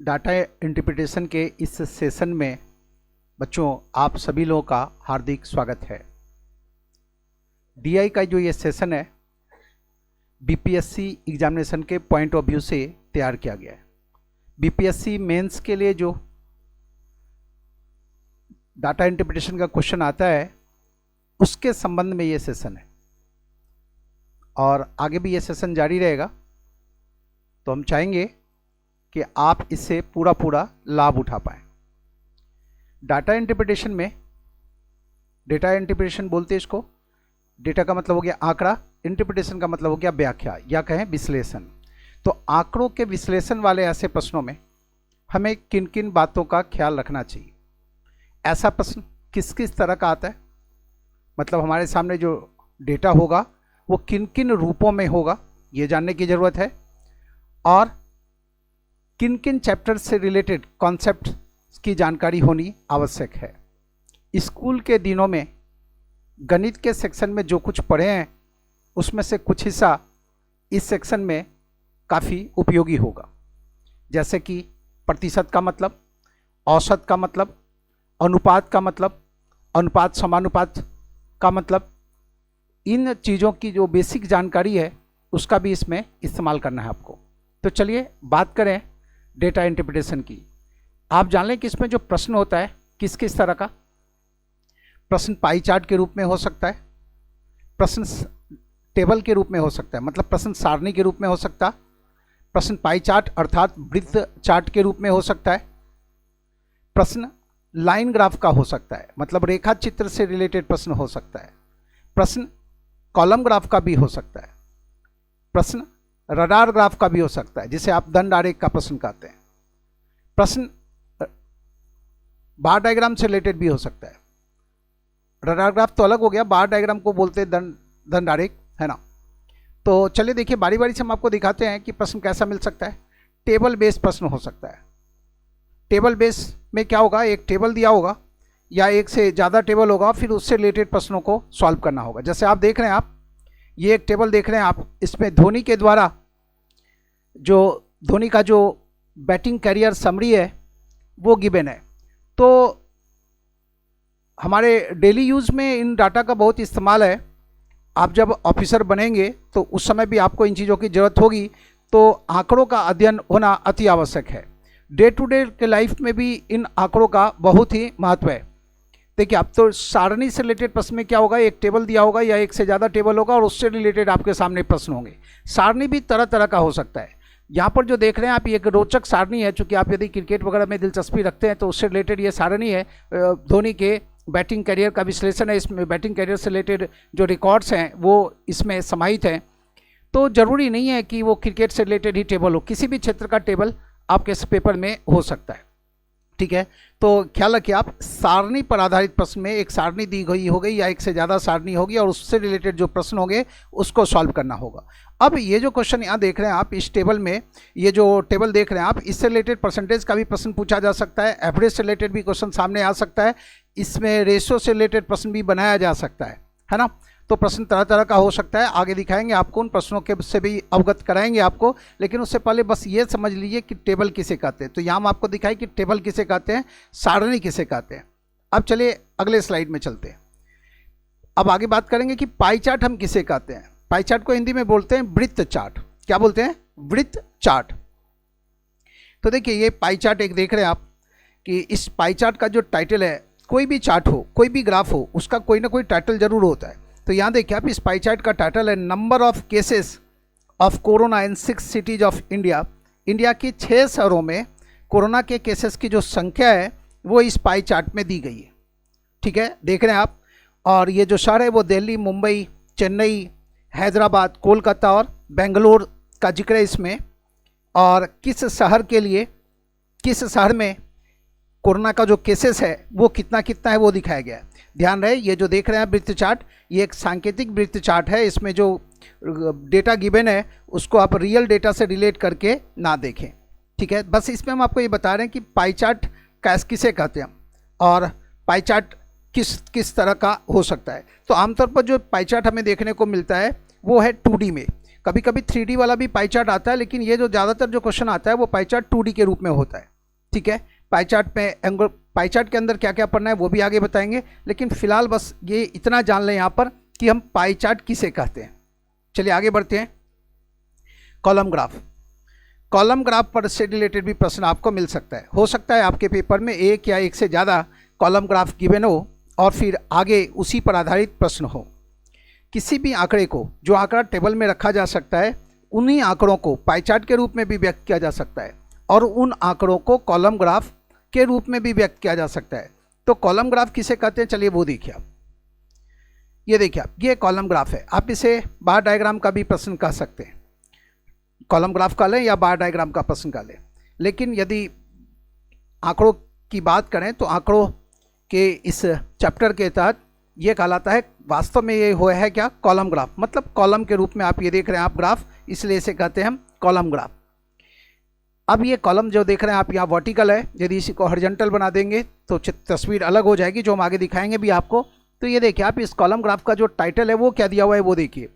Data interpretation के इस session में बच्चों आप सभी लोगों का हार्दिक स्वागत है। डीआई का जो ये सेशन है बीपीएससी एग्जामिनेशन के पॉइंट ऑफ व्यू से तैयार किया गया है। बीपीएससी मेंस के लिए जो डाटा इंटरप्रिटेशन का क्वेश्चन आता है उसके संबंध में ये सेशन है और आगे भी ये सेशन जारी रहेगा। तो हम चाहेंगे कि आप इससे पूरा लाभ उठा पाएँ। डाटा इंटरप्रिटेशन में, डेटा इंटरप्रिटेशन बोलते हैं इसको, डेटा का मतलब हो गया आंकड़ा, इंटरप्रिटेशन का मतलब हो गया व्याख्या या कहें विश्लेषण। तो आंकड़ों के विश्लेषण वाले ऐसे प्रश्नों में हमें किन किन बातों का ख्याल रखना चाहिए। ऐसा प्रश्न किस किस तरह का आता है, मतलब हमारे सामने जो डेटा होगा वो किन किन रूपों में होगा ये जानने की ज़रूरत है, और किन किन चैप्टर से रिलेटेड कॉन्सेप्ट की जानकारी होनी आवश्यक है। स्कूल के दिनों में गणित के सेक्शन में जो कुछ पढ़े हैं उसमें से कुछ हिस्सा इस सेक्शन में काफ़ी उपयोगी होगा, जैसे कि प्रतिशत का मतलब, औसत का मतलब, अनुपात का मतलब, अनुपात समानुपात का मतलब। इन चीज़ों की जो बेसिक जानकारी है उसका भी इसमें इस्तेमाल करना है आपको। तो चलिए बात करें डेटा इंटरप्रिटेशन की। आप जान लें कि इसमें जो प्रश्न होता है किस किस तरह का। प्रश्न पाई चार्ट के रूप में हो सकता है, प्रश्न टेबल के रूप में हो सकता है, मतलब प्रश्न सारणी के रूप में हो सकता है, प्रश्न पाई चार्ट अर्थात वृत्त चार्ट के रूप में हो सकता है, प्रश्न लाइन ग्राफ का हो सकता है, मतलब रेखा चित्र से रिलेटेड प्रश्न हो सकता है, प्रश्न कॉलम ग्राफ का भी हो सकता है, प्रश्न रडार ग्राफ का भी हो सकता है जिसे आप दंड आरेख का प्रश्न कहते हैं, प्रश्न बार डायग्राम से रिलेटेड भी हो सकता है। रडार ग्राफ तो अलग हो गया, बार डायग्राम को बोलते हैं दंड आरेख, है ना। तो चलिए देखिए बारी बारी से हम आपको दिखाते हैं कि प्रश्न कैसा मिल सकता है। टेबल बेस्ड प्रश्न हो सकता है। टेबल बेस में क्या होगा, एक टेबल दिया होगा या एक से ज़्यादा टेबल होगा, फिर उससे रिलेटेड प्रश्नों को सॉल्व करना होगा। जैसे आप देख रहे हैं, आप ये एक टेबल देख रहे हैं आप, इसमें धोनी के द्वारा जो धोनी का जो बैटिंग कैरियर समरी है वो गिवन है। तो हमारे डेली यूज़ में इन डाटा का बहुत इस्तेमाल है। आप जब ऑफिसर बनेंगे तो उस समय भी आपको इन चीज़ों की ज़रूरत होगी, तो आंकड़ों का अध्ययन होना अति आवश्यक है। डे टू डे के लाइफ में भी इन आंकड़ों का बहुत ही महत्व है। देखिए अब तो सारणी से रिलेटेड प्रश्न में क्या होगा, एक टेबल दिया होगा या एक से ज़्यादा टेबल होगा और उससे रिलेटेड आपके सामने प्रश्न होंगे। सारणी भी तरह तरह का हो सकता है। यहाँ पर जो देख रहे हैं आप, ये एक रोचक सारणी है, चूँकि आप यदि क्रिकेट वगैरह में दिलचस्पी रखते हैं तो उससे रिलेटेड ये सारणी है। धोनी के बैटिंग करियर का विश्लेषण है, इसमें बैटिंग करियर से रिलेटेड जो रिकॉर्ड्स हैं वो इसमें समाहित हैं। तो ज़रूरी नहीं है कि वो क्रिकेट से रिलेटेड ही टेबल हो, किसी भी क्षेत्र का टेबल आपके इस पेपर में हो सकता है, ठीक है। तो ख्याल रखिए आप, सारणी पर आधारित प्रश्न में एक सारणी दी गई होगी या एक से ज़्यादा सारणी होगी और उससे रिलेटेड जो प्रश्न होंगे उसको सॉल्व करना होगा। अब ये जो क्वेश्चन यहाँ देख रहे हैं आप, इस टेबल में ये जो टेबल देख रहे हैं आप, इससे रिलेटेड परसेंटेज का भी प्रश्न पूछा जा सकता है, एवरेज से रिलेटेड भी क्वेश्चन सामने आ सकता है, इसमें रेशियो से रिलेटेड प्रश्न भी बनाया जा सकता है ना। तो प्रश्न तरह तरह का हो सकता है, आगे दिखाएंगे आपको, उन प्रश्नों के से भी अवगत कराएंगे आपको। लेकिन उससे पहले बस ये समझ लीजिए कि टेबल किसे कहते हैं। तो यहाँ हम आपको दिखाएं कि टेबल किसे कहते हैं, सारणी किसे कहते हैं। अब चलिए अगले स्लाइड में चलते हैं। अब आगे बात करेंगे कि पाई चार्ट हम किसे कहते हैं। पाई चार्ट को हिंदी में बोलते हैं वृत्त चार्ट। क्या बोलते हैं? वृत्त चार्ट। तो देखिए ये पाई चार्ट एक देख रहे हैं आप कि इस पाई चार्ट का जो टाइटल है, कोई भी चार्ट हो, कोई भी ग्राफ हो, उसका कोई ना कोई टाइटल जरूर होता है। तो यहाँ देखिए आप, इस पाई चार्ट का टाइटल है number of cases of corona in 6 cities of India. India की 6 शहरों में कोरोना के केसेस की जो संख्या है वो इस पाई चार्ट में दी गई है, ठीक है, देख रहे हैं आप। और ये जो शहर है वो दिल्ली, मुंबई, चेन्नई, हैदराबाद, कोलकाता और बेंगलोर का जिक्र है इसमें। और किस शहर के लिए, किस शहर में कोरोना का जो केसेस है वो कितना कितना है वो दिखाया गया है। ध्यान रहे, ये जो देख रहे हैं वृत्त चार्ट, ये एक सांकेतिक वृत्त चार्ट है। इसमें जो डेटा गिवन है उसको आप रियल डेटा से रिलेट करके ना देखें, ठीक है। बस इसमें हम आपको ये बता रहे हैं कि पाई चार्ट किसे कहते हैं और पाई चार्ट किस किस तरह का हो सकता है। तो आमतौर पर जो पाई चार्ट हमें देखने को मिलता है वो है 2D में। कभी कभी 3D वाला भी पाई चार्ट आता है, लेकिन ये जो ज़्यादातर जो क्वेश्चन आता है वो पाई चार्ट 2D के रूप में होता है। ठीक है, पाई चार्ट में एंगल, पाई चार्ट के अंदर क्या क्या पढ़ना है वो भी आगे बताएंगे, लेकिन फिलहाल बस ये इतना जान लें यहाँ पर कि हम पाई चार्ट किसे कहते हैं। चलिए आगे बढ़ते हैं। कॉलम ग्राफ, कॉलम ग्राफ पर से रिलेटेड भी प्रश्न आपको मिल सकता है। हो सकता है आपके पेपर में एक या एक से ज़्यादा कॉलम ग्राफ गिवन हो और फिर आगे उसी पर आधारित प्रश्न हो। किसी भी आंकड़े को, जो आंकड़ा टेबल में रखा जा सकता है, उन्हीं आंकड़ों को पाई चार्ट के रूप में भी व्यक्त किया जा सकता है और उन आंकड़ों को कॉलम ग्राफ के रूप में भी व्यक्त किया जा सकता है। तो कॉलम ग्राफ किसे कहते हैं, चलिए वो देखिए आप। ये देखिए आप, ये कॉलम ग्राफ है। आप इसे बार डायग्राम का भी प्रश्न कह सकते हैं, कॉलम ग्राफ का लें या बार डायग्राम का प्रश्न का लें। लेकिन यदि आंकड़ों की बात करें तो आंकड़ों के इस चैप्टर के तहत ये कहलाता है, वास्तव में ये हुआ है क्या, कॉलम ग्राफ। मतलब कॉलम के रूप में आप ये देख रहे हैं आप ग्राफ, इसलिए इसे कहते हैं हम कॉलम ग्राफ। अब ये कॉलम जो देख रहे हैं आप यहाँ वर्टिकल है, यदि इसी को हॉरिजॉन्टल बना देंगे तो तस्वीर अलग हो जाएगी, जो हम आगे दिखाएंगे भी आपको। तो ये देखिए आप, इस कॉलम ग्राफ का जो टाइटल है वो क्या दिया हुआ है वो देखिए,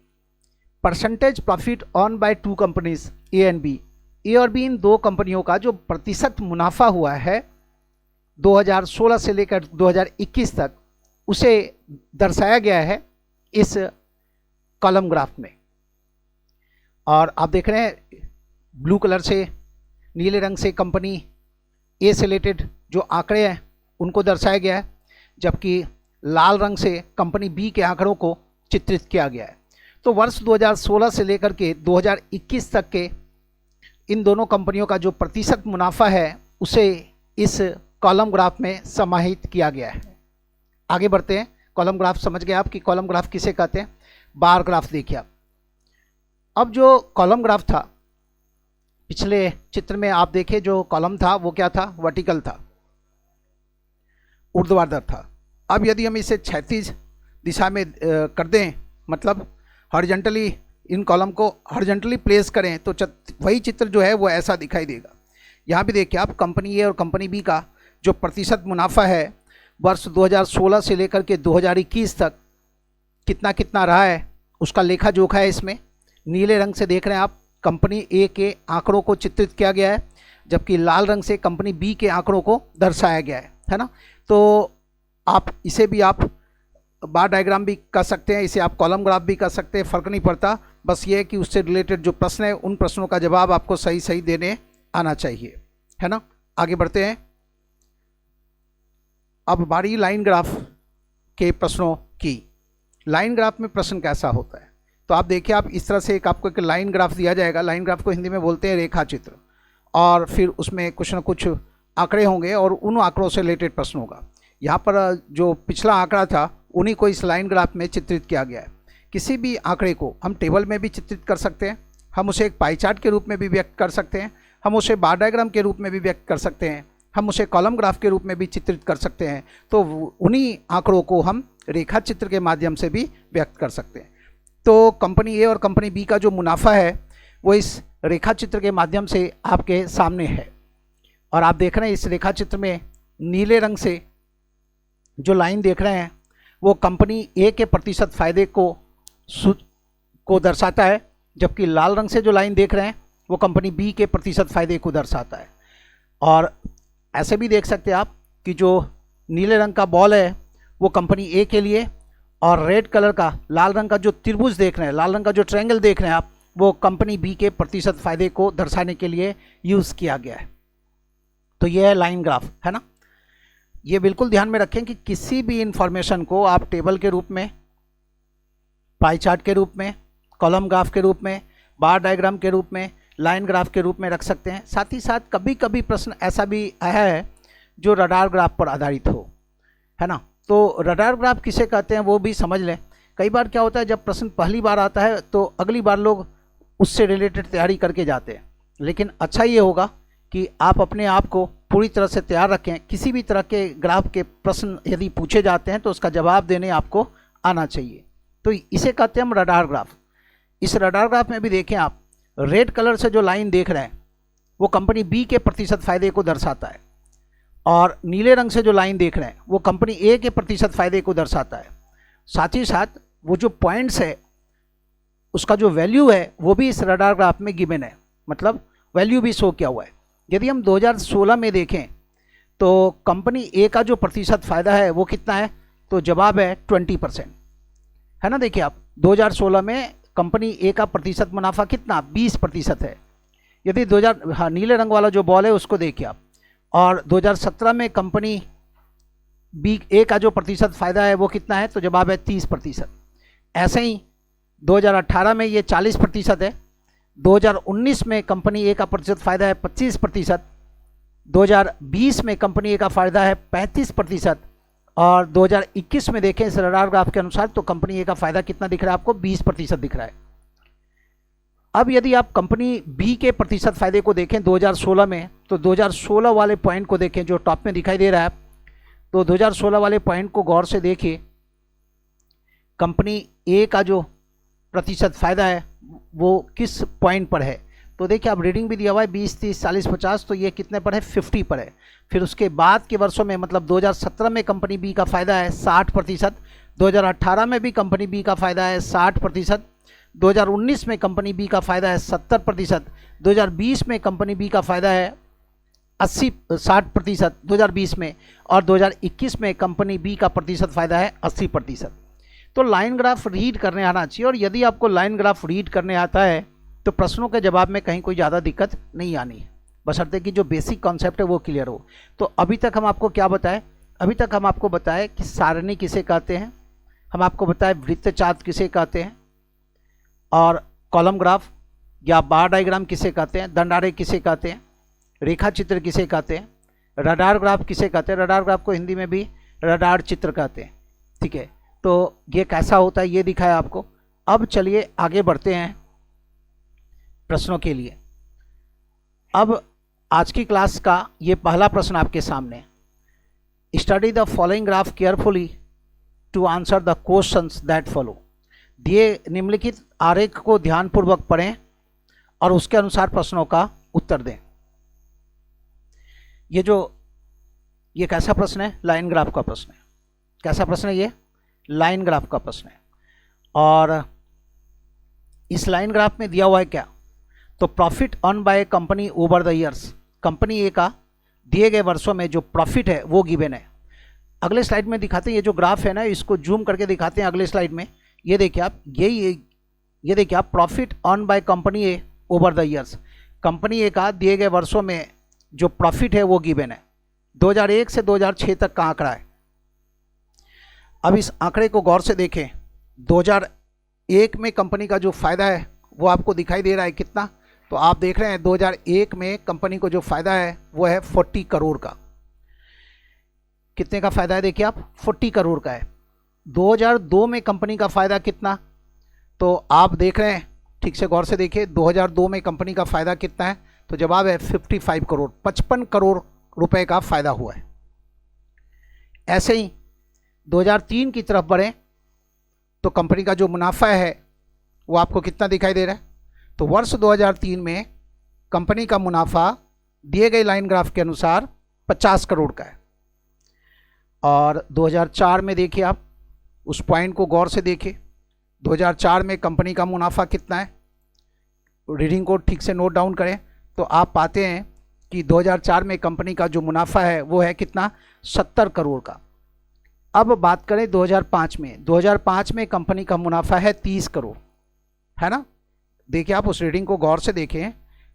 percentage profit on by two companies A and B. A और बी इन दो कंपनियों का जो प्रतिशत मुनाफा हुआ है 2016 से लेकर 2021 तक, उसे दर्शाया गया है इस कॉलम ग्राफ में। और आप देख रहे हैं ब्लू कलर से, नीले रंग से कंपनी ए से रिलेटेड जो आंकड़े हैं उनको दर्शाया गया है, जबकि लाल रंग से कंपनी बी के आंकड़ों को चित्रित किया गया है। तो वर्ष 2016 से लेकर के 2021 तक के इन दोनों कंपनियों का जो प्रतिशत मुनाफा है उसे इस कॉलम ग्राफ में समाहित किया गया है। आगे बढ़ते हैं। कॉलम ग्राफ समझ गए आप कि कॉलम ग्राफ किसे कहते हैं। बार ग्राफ देखिए आप। अब जो कॉलम ग्राफ था, पिछले चित्र में आप देखें जो कॉलम था वो क्या था, वर्टिकल था, ऊर्ध्वाधर था। अब यदि हम इसे क्षैतिज दिशा में कर दें, मतलब हॉरिजॉन्टली इन कॉलम को हॉरिजॉन्टली प्लेस करें, तो वही चित्र जो है वो ऐसा दिखाई देगा। यहाँ भी देखिए आप, कंपनी ए और कंपनी बी का जो प्रतिशत मुनाफा है वर्ष 2016 से लेकर के 2021 तक कितना कितना रहा है, उसका लेखा जोखा है इसमें। नीले रंग से देख रहे हैं आप, कंपनी ए के आंकड़ों को चित्रित किया गया है, जबकि लाल रंग से कंपनी बी के आंकड़ों को दर्शाया गया है ना। तो आप इसे भी आप बार डायग्राम भी कर सकते हैं, इसे आप कॉलम ग्राफ भी कर सकते हैं, फ़र्क नहीं पड़ता। बस ये है कि उससे रिलेटेड जो प्रश्न है उन प्रश्नों का जवाब आपको सही सही देने आना चाहिए, है ना। आगे बढ़ते हैं। अब बारी लाइन ग्राफ के प्रश्नों की। लाइन ग्राफ में प्रश्न कैसा होता है, तो आप देखिए आप, इस तरह से आपको एक लाइन ग्राफ दिया जाएगा। लाइन ग्राफ को हिंदी में बोलते हैं रेखा चित्र, और फिर उसमें कुछ ना कुछ आंकड़े होंगे और उन आंकड़ों से रिलेटेड प्रश्न होगा। यहाँ पर जो पिछला आंकड़ा था उन्हीं को इस लाइन ग्राफ में चित्रित किया गया है। किसी भी आंकड़े को हम टेबल में भी चित्रित कर सकते हैं, हम उसे एक पाई चार्ट के रूप में भी व्यक्त कर सकते हैं, हम उसे बार डायग्राम के रूप में भी व्यक्त कर सकते हैं, हम उसे कॉलम ग्राफ के रूप में भी चित्रित कर सकते हैं। तो उन्हीं आंकड़ों को हम रेखा चित्र के माध्यम से भी व्यक्त कर सकते हैं। तो कंपनी ए और कंपनी बी का जो मुनाफा है वो इस रेखा चित्र के माध्यम से आपके सामने है। और आप देख रहे हैं इस रेखा चित्र में नीले रंग से जो लाइन देख रहे हैं वो कंपनी ए के प्रतिशत फायदे को दर्शाता है, जबकि लाल रंग से जो लाइन देख रहे हैं वो कंपनी बी के प्रतिशत फायदे को दर्शाता है। और ऐसे भी देख सकते हैं आप कि जो नीले रंग का बॉल है वो कंपनी ए के लिए, और रेड कलर का लाल रंग का जो त्रिभुज देख रहे हैं, लाल रंग का जो ट्रायंगल देख रहे हैं आप, वो कंपनी बी के प्रतिशत फायदे को दर्शाने के लिए यूज़ किया गया है। तो ये है लाइन ग्राफ, है ना। ये बिल्कुल ध्यान में रखें कि किसी भी इंफॉर्मेशन को आप टेबल के रूप में, पाई चार्ट के रूप में, कॉलम ग्राफ के रूप में, बार डायग्राम के रूप में, लाइन ग्राफ के रूप में रख सकते हैं। साथ ही साथ कभी कभी प्रश्न ऐसा भी आया है जो रडार ग्राफ पर आधारित हो, है ना। तो रडार ग्राफ किसे कहते हैं वो भी समझ लें। कई बार क्या होता है, जब प्रश्न पहली बार आता है तो अगली बार लोग उससे रिलेटेड तैयारी करके जाते हैं, लेकिन अच्छा ये होगा कि आप अपने आप को पूरी तरह से तैयार रखें। किसी भी तरह के ग्राफ के प्रश्न यदि पूछे जाते हैं तो उसका जवाब देने आपको आना चाहिए। तो इसे कहते हैं हम रडार ग्राफ। इस रडार ग्राफ में भी देखें आप, रेड कलर से जो लाइन देख रहे हैं वो कंपनी बी के प्रतिशत फायदे को दर्शाता है, और नीले रंग से जो लाइन देख रहे हैं वो कंपनी ए के प्रतिशत फायदे को दर्शाता है। साथ ही साथ वो जो पॉइंट्स है उसका जो वैल्यू है वो भी इस रडार ग्राफ में गिवन है, मतलब वैल्यू भी शो किया हुआ है। यदि हम 2016 में देखें तो कंपनी ए का जो प्रतिशत फायदा है वो कितना है, तो जवाब है 20%, है ना। देखिए आप 2016 में कंपनी ए का प्रतिशत मुनाफा कितना 20% है। यदि 2000 हाँ नीले रंग वाला जो बॉल है उसको देखिए आप, और 2017 में कंपनी बी ए का जो प्रतिशत फायदा है वो कितना है, तो जवाब है 30%। ऐसे ही 2018 में ये 40% है, 2019 में कंपनी ए का प्रतिशत फायदा है 25%, 2020 में कंपनी ए का फायदा है 35%, और 2021 में देखें इस रडार ग्राफ के अनुसार तो कंपनी ए का फायदा कितना दिख रहा है आपको, 20% दिख रहा है। अब यदि आप कंपनी बी के प्रतिशत फायदे को देखें 2016 में, तो 2016 वाले पॉइंट को देखें जो टॉप में दिखाई दे रहा है, तो 2016 वाले पॉइंट को गौर से देखिए, कंपनी ए का जो प्रतिशत फायदा है वो किस पॉइंट पर है, तो देखिए आप रीडिंग भी दिया हुआ है 20, 30, 40, 50, तो ये कितने पर है, 50 पर है। फिर उसके बाद के वर्षों में मतलब 2017 में कंपनी बी का फायदा है 60%, 2018 में भी कंपनी बी का फायदा है 60%, 2019 में कंपनी बी का फायदा है 70%, 2020 में कंपनी बी का फायदा है 60% 2020 में, और 2021 में कंपनी बी का प्रतिशत फायदा है 80%। तो लाइन ग्राफ रीड करने आना चाहिए, और यदि आपको लाइन ग्राफ रीड करने आता है तो प्रश्नों के जवाब में कहीं कोई ज़्यादा दिक्कत नहीं आनी है, बशर्ते कि जो बेसिक कॉन्सेप्ट है वो क्लियर हो। तो अभी तक हम आपको क्या बताएं, अभी तक हम आपको बताएं कि सारणी किसे कहते हैं, हम आपको बताएं वृत्तचाप किसे कहते हैं, और कॉलम ग्राफ या बार डायग्राम किसे कहते हैं, दंडारे किसे कहते हैं, रेखा चित्र किसे कहते हैं, रडार ग्राफ किसे कहते हैं, रडार ग्राफ को हिंदी में भी रडार चित्र कहते हैं। ठीक है, तो ये कैसा होता है ये दिखाया आपको। अब चलिए आगे बढ़ते हैं प्रश्नों के लिए। अब आज की क्लास का ये पहला प्रश्न आपके सामने, study the following graph carefully to answer the questions that follow. दिए निम्नलिखित आरेख को ध्यानपूर्वक पढ़ें और उसके अनुसार प्रश्नों का उत्तर दें। ये कैसा प्रश्न है, लाइन ग्राफ का प्रश्न है। कैसा प्रश्न है ये, लाइन ग्राफ का प्रश्न है। और इस लाइन ग्राफ में दिया हुआ है क्या, तो profit earn by company over the years, company A का दिए गए वर्षों में जो प्रॉफिट है वो गिवन है। अगले स्लाइड में दिखाते हैं, ये जो ग्राफ है ना इसको जूम करके दिखाते हैं अगले स्लाइड में। ये देखिए आप, ये देखिए आप, profit earn by company A over the years, company A का दिए गए वर्षों में जो प्रॉफिट है वो गिवन है। 2001 से 2006 तक का आंकड़ा है। अब इस आंकड़े को गौर से देखें, 2001 में कंपनी का जो फायदा है वो आपको दिखाई दे रहा है कितना, तो आप देख रहे हैं 2001 में कंपनी को जो फायदा है वो है 40 करोड़ का। कितने का फायदा है देखिए आप, 40 करोड़ का है। 2002 में कंपनी का फायदा कितना, तो आप देख रहे हैं, ठीक से गौर से देखिए, 2002 में कंपनी का फायदा कितना है, तो जवाब है 55 करोड़, 55 करोड़ रुपए का फायदा हुआ है। ऐसे ही 2003 की तरफ बढ़े तो कंपनी का जो मुनाफा है वो आपको कितना दिखाई दे रहा है, तो वर्ष 2003 में कंपनी का मुनाफा दिए गए लाइन ग्राफ के अनुसार 50 करोड़ का है। और 2004 में देखिए आप, उस पॉइंट को गौर से देखिए, 2004 में कंपनी का मुनाफा कितना है, रीडिंग को ठीक से नोट डाउन करें तो आप पाते हैं कि 2004 में कंपनी का जो मुनाफा है वो है कितना, 70 करोड़ का। अब बात करें 2005 में, 2005 में कंपनी का मुनाफा है 30 करोड़, है ना। देखिए आप उस रीडिंग को गौर से देखें,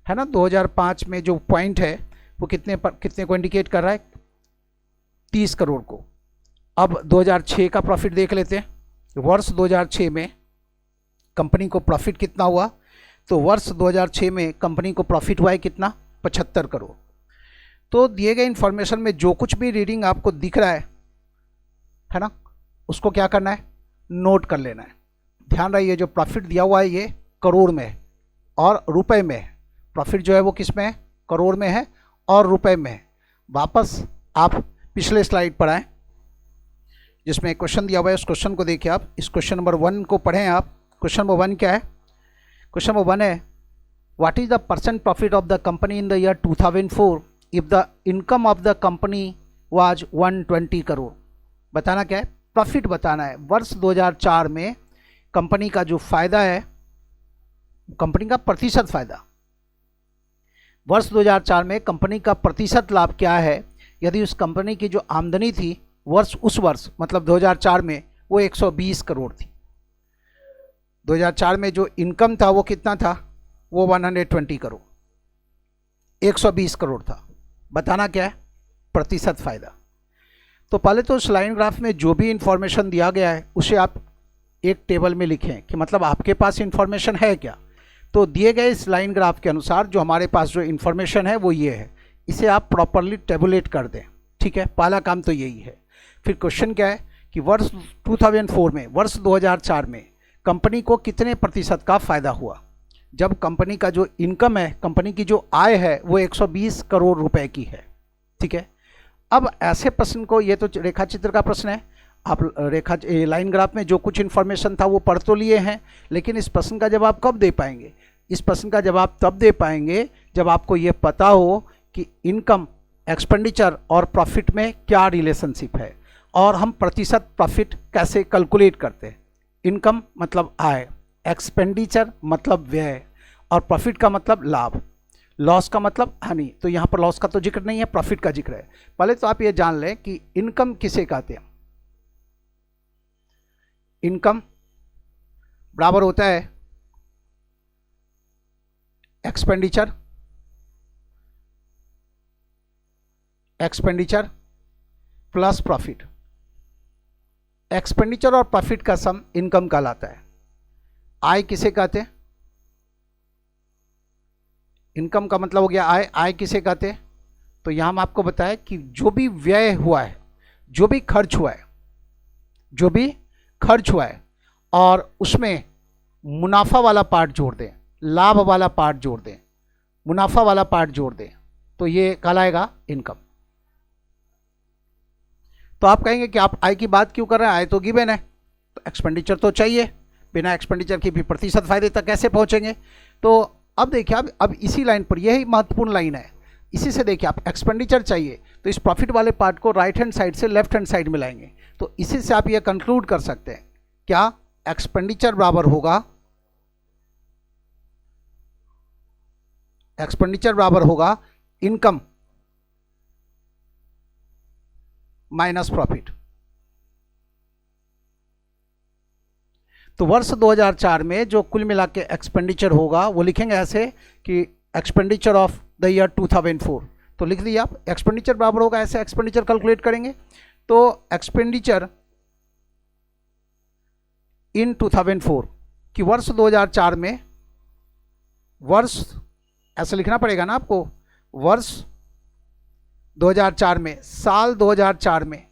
है ना। 2005 में जो पॉइंट है वो कितने को इंडिकेट कर रहा है, 30 करोड़ को। अब 2006 का प्रॉफिट देख लेते हैं। वर्ष 2006 में कंपनी को प्रॉफिट कितना हुआ, तो वर्ष 2006 में कंपनी को प्रॉफिट हुआ है कितना, 75 करोड़। तो दिए गए इन्फॉर्मेशन में जो कुछ भी रीडिंग आपको दिख रहा है ना, उसको क्या करना है, नोट कर लेना है। ध्यान रहिए जो प्रॉफिट दिया हुआ है ये करोड़ में है और रुपए में है। प्रॉफिट जो है वो किस में है, करोड़ में है और रुपए में है। वापस आप पिछले स्लाइड पर आए जिसमें क्वेश्चन दिया हुआ है, उस क्वेश्चन को देखिए आप। इस क्वेश्चन नंबर 1 को पढ़ें आप। क्वेश्चन नंबर 1 क्या है, क्वेश्चन नंबर 1 है, what is the percent profit of the company in the year 2004 if the income of the company was 120 crore. बताना क्या है, प्रॉफिट बताना है। वर्ष 2004 में कंपनी का जो फायदा है कंपनी का प्रतिशत फायदा। वर्ष 2004 में कंपनी का प्रतिशत लाभ क्या है? यदि उस कंपनी की जो आमदनी थी उस वर्ष मतलब 2004 में वो 120 करोड़ थी। 2004 में जो इनकम था वो कितना था? वो 120 करोड़, 120 करोड़ था। बताना क्या है? प्रतिशत फायदा। तो पहले तो उस लाइन ग्राफ में जो भी इंफॉर्मेशन दिया गया है उसे आप एक टेबल में लिखें कि मतलब आपके पास इंफॉर्मेशन है क्या। तो दिए गए इस लाइन ग्राफ के अनुसार जो हमारे पास जो इंफॉर्मेशन है वो ये है, इसे आप प्रॉपरली टेबुलेट कर दें। ठीक है, पहला काम तो यही है। फिर क्वेश्चन क्या है कि वर्ष 2004 में, वर्ष 2004 में कंपनी को कितने प्रतिशत का फायदा हुआ? जब कंपनी का जो इनकम है, कंपनी की जो आय है वो 120 करोड़ रुपए की है। ठीक है, अब ऐसे प्रश्न को, ये तो रेखा चित्र का प्रश्न है, आप लाइन ग्राफ में जो कुछ इन्फॉर्मेशन था वो पढ़ तो लिए हैं, लेकिन इस प्रश्न का जवाब कब दे पाएंगे? इस प्रश्न का जवाब तब दे पाएंगे जब आपको ये पता हो कि इनकम, एक्सपेंडिचर और प्रॉफिट में क्या रिलेशनशिप है और हम प्रतिशत प्रॉफिट कैसे कैलकुलेट करते हैं। इनकम मतलब आय, एक्सपेंडिचर मतलब व्यय और प्रॉफिट का मतलब लाभ, लॉस का मतलब हानि। तो यहाँ पर लॉस का तो जिक्र नहीं है, प्रॉफिट का जिक्र है। पहले तो आप ये जान लें कि इनकम किसे कहते हैं। इनकम बराबर होता है expenditure, expenditure plus profit. Expenditure और प्रॉफिट का सम इनकम कहलाता है। आय किसे कहते हैं? इनकम का मतलब हो गया आय। आय किसे कहते हैं? तो यहां हम आपको बताएं कि जो भी व्यय हुआ है, जो भी खर्च हुआ है, जो भी खर्च हुआ है और उसमें मुनाफा वाला पार्ट जोड़ दें, लाभ वाला पार्ट जोड़ दें, मुनाफा वाला पार्ट जोड़ दें, तो ये कहलाएगा इनकम। तो आप कहेंगे कि आप आय की बात क्यों कर रहे हैं? आय तो गिवन है, तो एक्सपेंडिचर तो चाहिए, बिना एक्सपेंडिचर के भी प्रतिशत फायदे तक कैसे पहुंचेंगे? तो अब देखिए, अब इसी लाइन पर, यही महत्वपूर्ण लाइन है, इसी से देखिए, आप एक्सपेंडिचर चाहिए तो इस प्रॉफिट वाले पार्ट को राइट हैंड साइड से लेफ्ट हैंड साइड में लाएंगे। तो इसी से आप ये कंक्लूड कर सकते हैं, क्या? एक्सपेंडिचर बराबर होगा, एक्सपेंडिचर बराबर होगा इनकम माइनस प्रॉफिट। तो वर्ष 2004 में जो कुल मिला के एक्सपेंडिचर होगा वो लिखेंगे ऐसे कि एक्सपेंडिचर ऑफ द ईयर 2004। तो लिख दिया आप, एक्सपेंडिचर बराबर होगा ऐसे, एक्सपेंडिचर कैलकुलेट करेंगे तो एक्सपेंडिचर इन 2004 कि वर्ष 2004 में, वर्ष ऐसे लिखना पड़ेगा ना आपको, वर्ष 2004 में, साल 2004 में,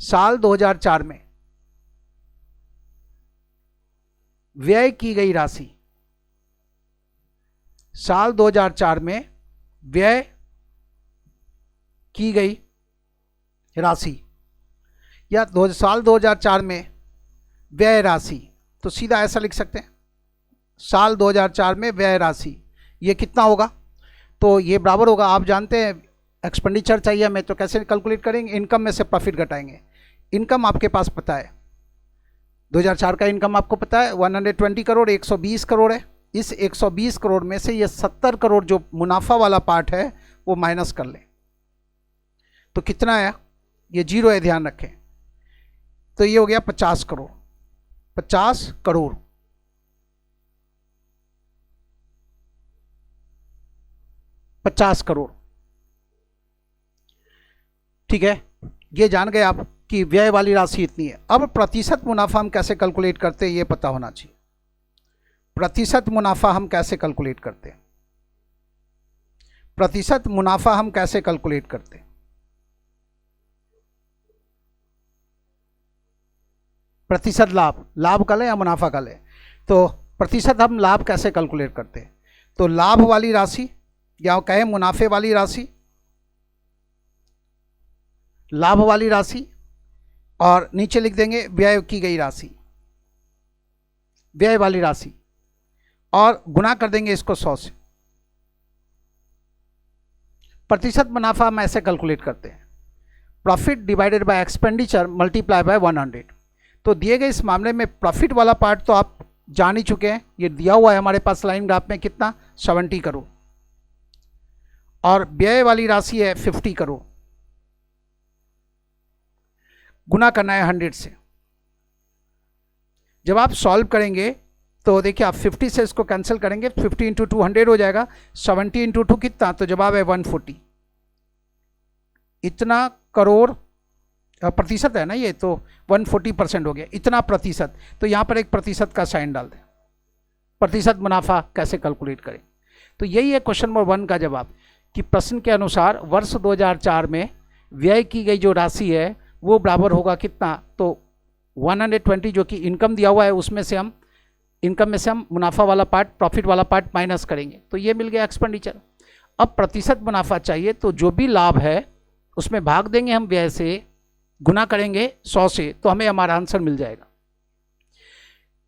साल 2004 में व्यय की गई राशि, साल 2004 में व्यय की गई राशि या साल 2004 में व्यय राशि, तो सीधा ऐसा लिख सकते हैं, साल 2004 में व्यय राशि ये कितना होगा? तो ये बराबर होगा, आप जानते हैं एक्सपेंडिचर चाहिए हमें, तो कैसे कैलकुलेट करेंगे? इनकम में से प्रॉफिट घटाएंगे। इनकम आपके पास पता है, 2004 का इनकम आपको पता है 120 करोड़, 120 करोड़ है। इस 120 करोड़ में से ये 70 करोड़ जो मुनाफा वाला पार्ट है वो माइनस कर लें, तो कितना आया? ये जीरो है, ध्यान रखें। तो ये हो गया 50 करोड़, 50 करोड़। ठीक है, ये जान गए आप कि व्यय वाली राशि इतनी है। अब प्रतिशत मुनाफा हम कैसे कैलकुलेट करते हैं ये पता होना चाहिए। प्रतिशत मुनाफा हम कैसे कैलकुलेट करते हैं? प्रतिशत मुनाफा हम कैसे कैलकुलेट करते हैं? प्रतिशत लाभ, लाभ का लें या मुनाफा का लें? तो प्रतिशत हम लाभ कैसे कैलकुलेट करते हैं? तो लाभ वाली राशि या कहें मुनाफे वाली राशि, लाभ वाली राशि और नीचे लिख देंगे व्यय की गई राशि, व्यय वाली राशि, और गुना कर देंगे इसको 100 से। प्रतिशत मुनाफा हम ऐसे कैलकुलेट करते हैं, profit divided by expenditure multiply by 100। तो दिए गए इस मामले में प्रॉफिट वाला पार्ट तो आप जान ही चुके हैं, ये दिया हुआ है हमारे पास लाइन ग्राफ में कितना 70 करोड़, और व्यय वाली राशि है 50 करोड़, गुना करना है 100 से। जब आप सॉल्व करेंगे तो देखिए आप 50 से इसको कैंसिल करेंगे, 50 इंटू 2 100 हो जाएगा, 70 इंटू 2 कितना, तो जवाब है 140। इतना करोड़ प्रतिशत है ना ये, तो 140% हो गया, इतना प्रतिशत। तो यहाँ पर एक प्रतिशत का साइन डाल दें, प्रतिशत मुनाफा कैसे कैलकुलेट करें। तो यही है क्वेश्चन नंबर 1 का जवाब, कि प्रश्न के अनुसार वर्ष 2004 में व्यय की गई जो राशि है वो बराबर होगा कितना, तो 120 जो कि इनकम दिया हुआ है उसमें से हम इनकम में से हम मुनाफा वाला पार्ट, प्रॉफिट वाला पार्ट माइनस करेंगे, तो ये मिल गया एक्सपेंडिचर। अब प्रतिशत मुनाफा चाहिए, तो जो भी लाभ है उसमें भाग देंगे हम व्यय से, गुना करेंगे 100 से, तो हमें हमारा आंसर मिल जाएगा।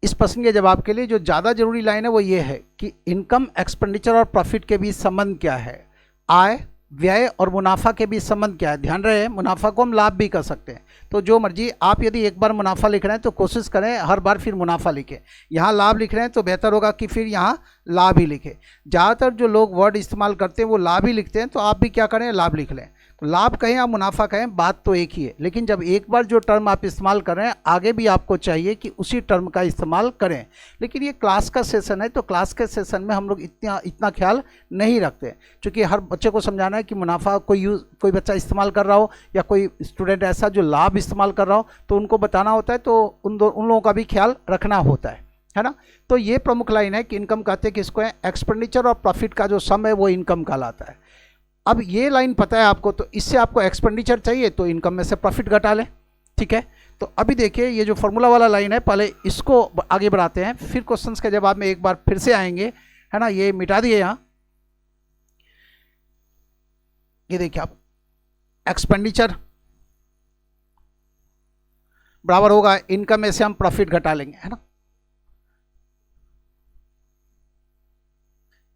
इस प्रश्न के जवाब के लिए जो ज़्यादा जरूरी लाइन है वो ये है कि इनकम, एक्सपेंडिचर और प्रॉफिट के बीच संबंध क्या है, आय, व्यय और मुनाफा के बीच संबंध क्या है। ध्यान रहे मुनाफा को हम लाभ भी कर सकते हैं, तो जो मर्जी आप, यदि एक बार मुनाफा लिख रहे हैं तो कोशिश करें हर बार फिर मुनाफा लिखें। यहाँ लाभ लिख रहे हैं तो बेहतर होगा कि फिर यहाँ लाभ ही लिखें। ज़्यादातर जो लोग वर्ड इस्तेमाल करते हैं वो लाभ ही लिखते हैं, तो आप भी क्या करें, लाभ लिख लें। तो लाभ कहें या मुनाफा कहें, बात तो एक ही है, लेकिन जब एक बार जो टर्म आप इस्तेमाल कर रहे हैं आगे भी आपको चाहिए कि उसी टर्म का इस्तेमाल करें। लेकिन ये क्लास का सेशन है, तो क्लास के सेशन में हम लोग इतना ख्याल नहीं रखते, क्योंकि हर बच्चे को समझाना है कि मुनाफा कोई बच्चा इस्तेमाल कर रहा हो या कोई स्टूडेंट ऐसा जो लाभ इस्तेमाल कर रहा हो, तो उनको बताना होता है, तो उन लोगों का भी ख्याल रखना होता है ना। तो ये प्रमुख लाइन है कि इनकम कहते हैं कि इसको एक्सपेंडिचर और प्रॉफिट का जो सम है वो इनकम कहलाता है। अब ये लाइन पता है आपको, तो इससे आपको एक्सपेंडिचर चाहिए तो इनकम में से प्रॉफिट घटा लें, ठीक है। तो अभी देखिए ये जो फॉर्मूला वाला लाइन है, पहले इसको आगे बढ़ाते हैं, फिर क्वेश्चंस के जवाब में एक बार फिर से आएंगे, है ना। ये मिटा दिए यहाँ, ये देखिए आप, एक्सपेंडिचर बराबर होगा इनकम में से हम प्रॉफिट घटा लेंगे, है ना।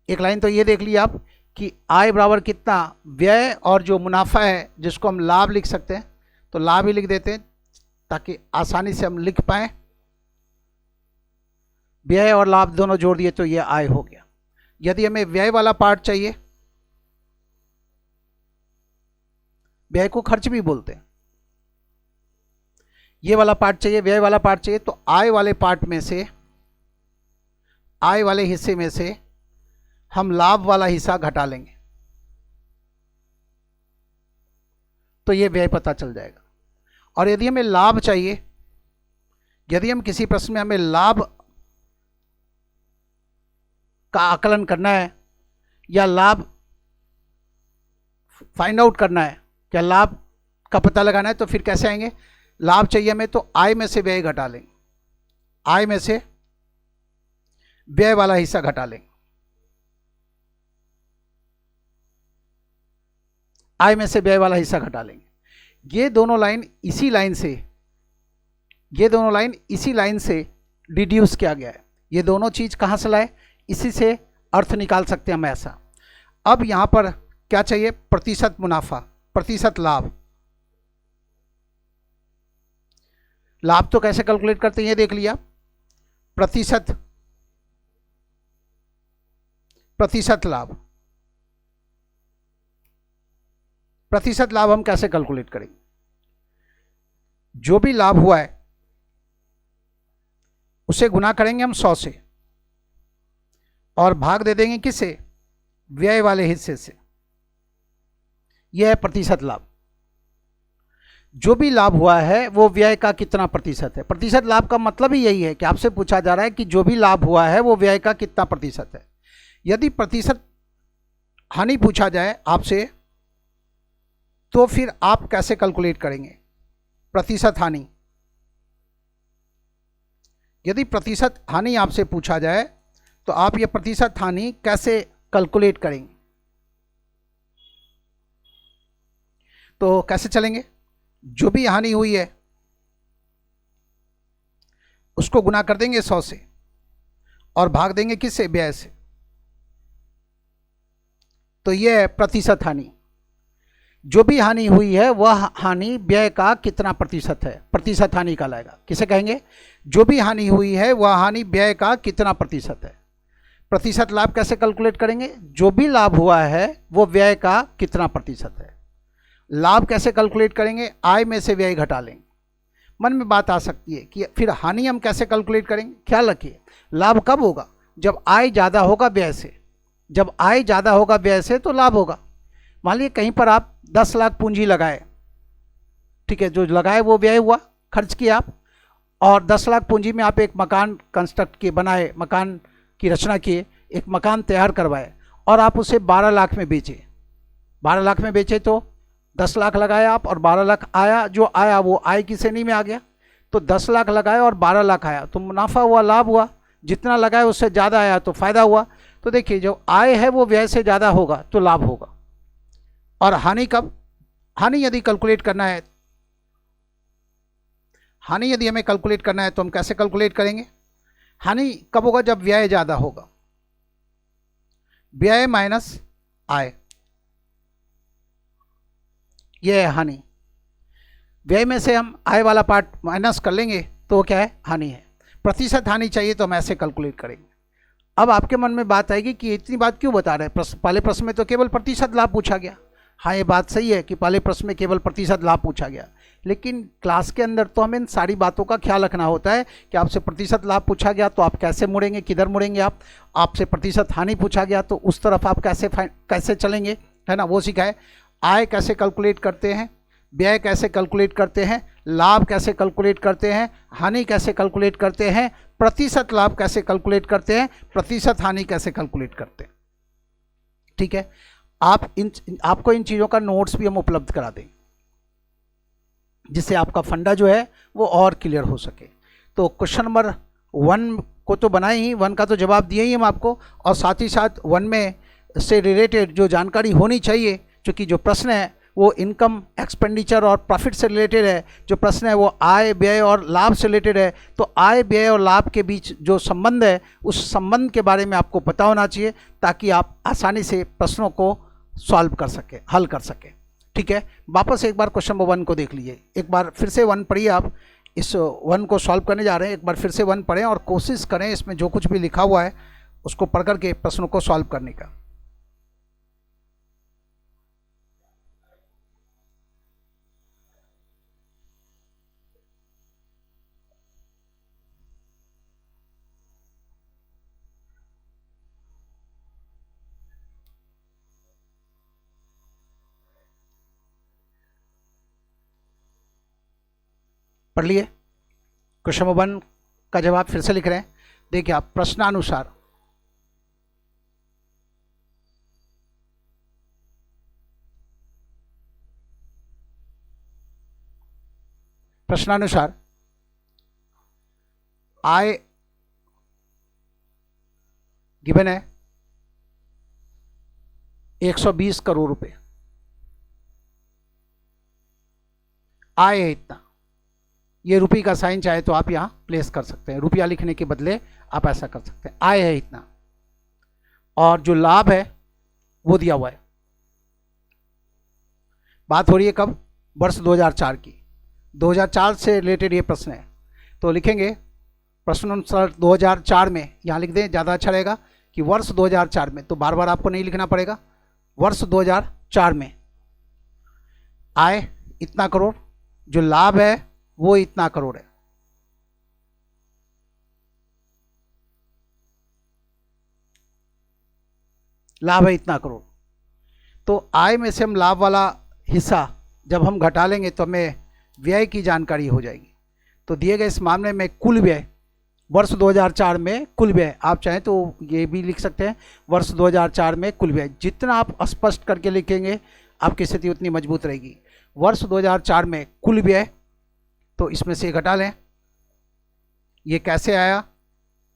एक लाइन तो ये देख लीजिए आप कि आय बराबर कितना, व्यय और जो मुनाफा है जिसको हम लाभ लिख सकते हैं, तो लाभ ही लिख देते हैं ताकि आसानी से हम लिख पाएं। व्यय और लाभ दोनों जोड़ दिए तो ये आय हो गया। यदि हमें व्यय वाला पार्ट चाहिए, व्यय को खर्च भी बोलते हैं, ये वाला पार्ट चाहिए, व्यय वाला पार्ट चाहिए, तो आय वाले पार्ट में से, आय वाले हिस्से में से हम लाभ वाला हिस्सा घटा लेंगे, तो ये व्यय पता चल जाएगा। और यदि हमें लाभ चाहिए, यदि हम किसी प्रश्न में हमें लाभ का आकलन करना है या लाभ फाइंड आउट करना है, क्या लाभ का पता लगाना है, तो फिर कैसे आएंगे, लाभ चाहिए हमें तो आय में से व्यय घटा लेंगे, आय में से व्यय वाला हिस्सा घटा लेंगे, आय में से व्यय वाला हिस्सा घटा लेंगे। ये दोनों लाइन इसी लाइन से, ये दोनों लाइन इसी लाइन से डिड्यूस किया गया है। ये दोनों चीज कहां से लाए, इसी से अर्थ निकाल सकते हैं हम ऐसा। अब यहां पर क्या चाहिए, प्रतिशत मुनाफा, प्रतिशत लाभ। लाभ तो कैसे कैलकुलेट करते हैं ये देख लिया, प्रतिशत, प्रतिशत लाभ, प्रतिशत लाभ हम कैसे कैलकुलेट करेंगे, जो भी लाभ हुआ है उसे गुना करेंगे हम 100 से और भाग दे देंगे किससे, व्यय वाले हिस्से से। यह है प्रतिशत लाभ। जो भी लाभ हुआ है वो व्यय का कितना प्रतिशत है। प्रतिशत लाभ का मतलब ही यही है कि आपसे पूछा जा रहा है कि जो भी लाभ हुआ है वो व्यय का कितना प्रतिशत है। यदि प्रतिशत हानि पूछा जाए आपसे तो फिर आप कैसे कैलकुलेट करेंगे प्रतिशत हानि। यदि प्रतिशत हानि आपसे पूछा जाए तो आप ये प्रतिशत हानि कैसे कैलकुलेट करेंगे, तो कैसे चलेंगे, जो भी हानि हुई है उसको गुना कर देंगे 100 से और भाग देंगे किससे, व्यय से। तो यह है प्रतिशत हानि। जो भी हानि हुई है वह हानि व्यय का कितना प्रतिशत है, प्रतिशत हानि का लाएगा। किसे कहेंगे? जो भी हानि हुई है वह हानि व्यय का कितना प्रतिशत है। प्रतिशत लाभ कैसे कैलकुलेट करेंगे? जो भी लाभ हुआ है वो व्यय का कितना प्रतिशत है। लाभ कैसे कैलकुलेट करेंगे? आय में से व्यय घटा लेंगे। मन में बात आ सकती है कि फिर हानि हम कैसे कैलकुलेट करेंगे? ख्याल रखिए, लाभ कब होगा? जब आय ज़्यादा होगा व्यय से। जब आय ज़्यादा होगा व्यय से तो लाभ होगा। मान लीजिए कहीं पर आप 10 लाख पूंजी लगाए, ठीक है, जो लगाए वो व्यय हुआ, खर्च किया आप, और 10 लाख पूंजी में आप एक मकान कंस्ट्रक्ट किए, बनाए, मकान की रचना किए, एक मकान तैयार करवाए और आप उसे 12 लाख में बेचे। 12 लाख में बेचे तो 10 लाख लगाए आप और 12 लाख आया, जो आया वो आय की श्रेणी में आ गया। तो 10 लाख लगाए और 12 लाख आया तो मुनाफा हुआ, लाभ हुआ। जितना लगाए उससे ज़्यादा आया तो फायदा हुआ। तो देखिए, जो आय है वो व्यय से ज़्यादा होगा तो लाभ होगा। और हानि कब? हानि यदि कैलकुलेट करना है, हानि यदि हमें कैलकुलेट करना है तो हम कैसे कैलकुलेट करेंगे? हानि कब होगा? जब व्यय ज़्यादा होगा। व्यय माइनस आय, यह है हानि। व्यय में से हम आय वाला पार्ट माइनस कर लेंगे तो वो क्या है? हानि है। प्रतिशत हानि चाहिए तो हम ऐसे कैलकुलेट करेंगे। अब आपके मन में बात आएगी कि इतनी बात क्यों बता रहे हैं, पहले प्रश्न में तो केवल प्रतिशत लाभ पूछा गया। हाँ, ये बात सही है कि पहले प्रश्न में केवल प्रतिशत लाभ पूछा गया, लेकिन क्लास के अंदर तो हमें इन सारी बातों का ख्याल रखना होता है कि आपसे प्रतिशत लाभ पूछा गया तो आप कैसे मुड़ेंगे, किधर मुड़ेंगे आप। आपसे प्रतिशत हानि पूछा गया तो उस तरफ आप कैसे चलेंगे, है ना, वो सिखाए। आय कैसे कैलकुलेट करते हैं, व्यय कैसे कैलकुलेट करते हैं, लाभ कैसे कैलकुलेट करते हैं, हानि कैसे कैलकुलेट करते हैं, प्रतिशत लाभ कैसे कैलकुलेट करते हैं, प्रतिशत हानि कैसे कैलकुलेट करते हैं। ठीक है, आपको इन चीज़ों का नोट्स भी हम उपलब्ध करा दें जिससे आपका फंडा जो है वो और क्लियर हो सके। तो क्वेश्चन नंबर 1 को तो बनाए ही, 1 का तो जवाब दिए ही हम आपको, और साथ ही साथ 1 में से रिलेटेड जो जानकारी होनी चाहिए, क्योंकि जो प्रश्न है वो इनकम, एक्सपेंडिचर और प्रॉफिट से रिलेटेड है। जो प्रश्न है वो आय, व्यय और लाभ से रिलेटेड है। तो आय, व्यय और लाभ के बीच जो संबंध है उस संबंध के बारे में आपको पता होना चाहिए ताकि आप आसानी से प्रश्नों को सॉल्व कर सके, हल कर सके। ठीक है, वापस एक बार क्वेश्चन नंबर 1 को देख लीजिए। एक बार फिर से 1 पढ़िए। आप इस 1 को सॉल्व करने जा रहे हैं, एक बार फिर से 1 पढ़ें और कोशिश करें इसमें जो कुछ भी लिखा हुआ है उसको पढ़ करके प्रश्नों को सॉल्व करने का। पढ़ लिए? क्वेश्चन नंबर 1 का जवाब फिर से लिख रहे हैं। देखिए आप, प्रश्नानुसार आय गिवन है 120 करोड़ रुपए, आय है इतना। ये रुपये का साइन चाहे तो आप यहाँ प्लेस कर सकते हैं, रुपया लिखने के बदले आप ऐसा कर सकते हैं। आय है इतना और जो लाभ है वो दिया हुआ है। बात हो रही है कब? वर्ष 2004 की। 2004 से रिलेटेड ये प्रश्न है तो लिखेंगे प्रश्न अनुसार 2004 में, यहाँ लिख दें, ज़्यादा अच्छा रहेगा कि वर्ष 2004 में, तो बार बार आपको नहीं लिखना पड़ेगा। वर्ष 2004 में आय इतना करोड़, जो लाभ है वो इतना करोड़ है। लाभ है इतना करोड़, तो आय में से हम लाभ वाला हिस्सा जब हम घटा लेंगे तो हमें व्यय की जानकारी हो जाएगी। तो दिए गए इस मामले में कुल व्यय वर्ष 2004 में, कुल व्यय आप चाहें तो ये भी लिख सकते हैं, वर्ष 2004 में कुल व्यय। जितना आप स्पष्ट करके लिखेंगे आपकी स्थिति उतनी मजबूत रहेगी। वर्ष 2004 में कुल व्यय, तो इसमें से घटा लें। ये कैसे आया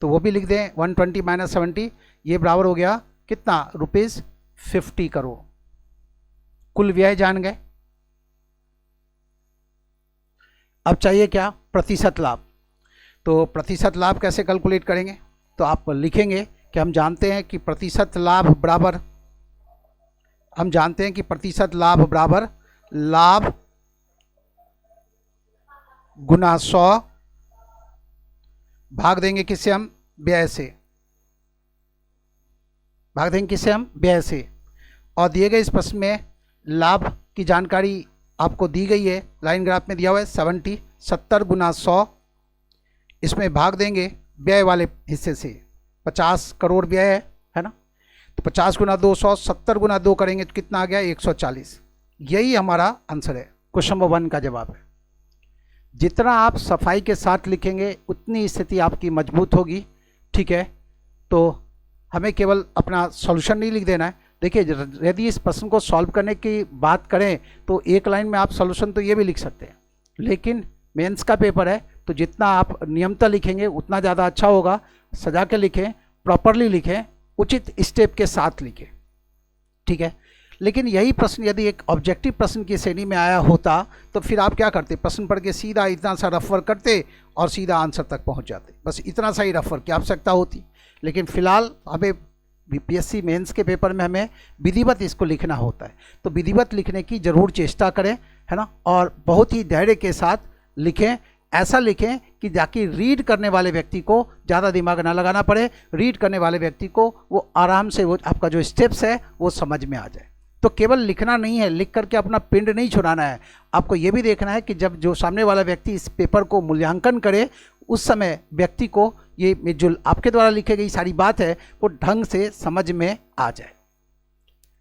तो वो भी लिख दें, 120 माइनस 70, ये बराबर हो गया कितना? ₹50 करोड़। कुल व्यय जान गए। अब चाहिए क्या? प्रतिशत लाभ। तो प्रतिशत लाभ कैसे कैलकुलेट करेंगे? तो आप लिखेंगे कि हम जानते हैं कि प्रतिशत लाभ बराबर हम जानते हैं कि प्रतिशत लाभ बराबर लाभ गुना 100 भाग देंगे किससे, हम व्यय से, भाग देंगे किससे, हम व्यय से। और दिए गए इस प्रश्न में लाभ की जानकारी आपको दी गई है, लाइन ग्राफ में दिया हुआ है 70 गुना 100, इसमें भाग देंगे व्यय वाले हिस्से से, 50 करोड़ व्यय है ना, तो 50 गुना 200, 70 गुना 2 करेंगे तो कितना आ गया 140। यही हमारा आंसर है, क्वेश्चन नंबर 1 का जवाब है। जितना आप सफाई के साथ लिखेंगे उतनी स्थिति आपकी मजबूत होगी, ठीक है। तो हमें केवल अपना सॉल्यूशन नहीं लिख देना है। देखिए, यदि इस प्रश्न को सॉल्व करने की बात करें तो एक लाइन में आप सॉल्यूशन तो ये भी लिख सकते हैं, लेकिन मेंस का पेपर है तो जितना आप नियमतः लिखेंगे उतना ज़्यादा अच्छा होगा। सजा के लिखें, प्रॉपरली लिखें, उचित स्टेप के साथ लिखें, ठीक है। लेकिन यही प्रश्न यदि एक ऑब्जेक्टिव प्रश्न की श्रेणी में आया होता तो फिर आप क्या करते, प्रश्न पढ़ के सीधा इतना सा रफर करते और सीधा आंसर तक पहुंच जाते, बस इतना सा ही रफर की आवश्यकता होती। लेकिन फिलहाल हमें बीपीएससी मेंस के पेपर में हमें विधिवत इसको लिखना होता है, तो विधिवत लिखने की जरूर चेष्टा करें, है ना, और बहुत ही धैर्य के साथ लिखें। ऐसा लिखें कि जाकि रीड करने वाले व्यक्ति को ज़्यादा दिमाग ना लगाना पड़े, रीड करने वाले व्यक्ति को वो आराम से वो आपका जो स्टेप्स है वो समझ में आ जाए। तो केवल लिखना नहीं है, लिख करके अपना पिंड नहीं छुड़ाना है, आपको ये भी देखना है कि जब जो सामने वाला व्यक्ति इस पेपर को मूल्यांकन करे उस समय व्यक्ति को ये जो आपके द्वारा लिखी गई सारी बात है वो ढंग से समझ में आ जाए।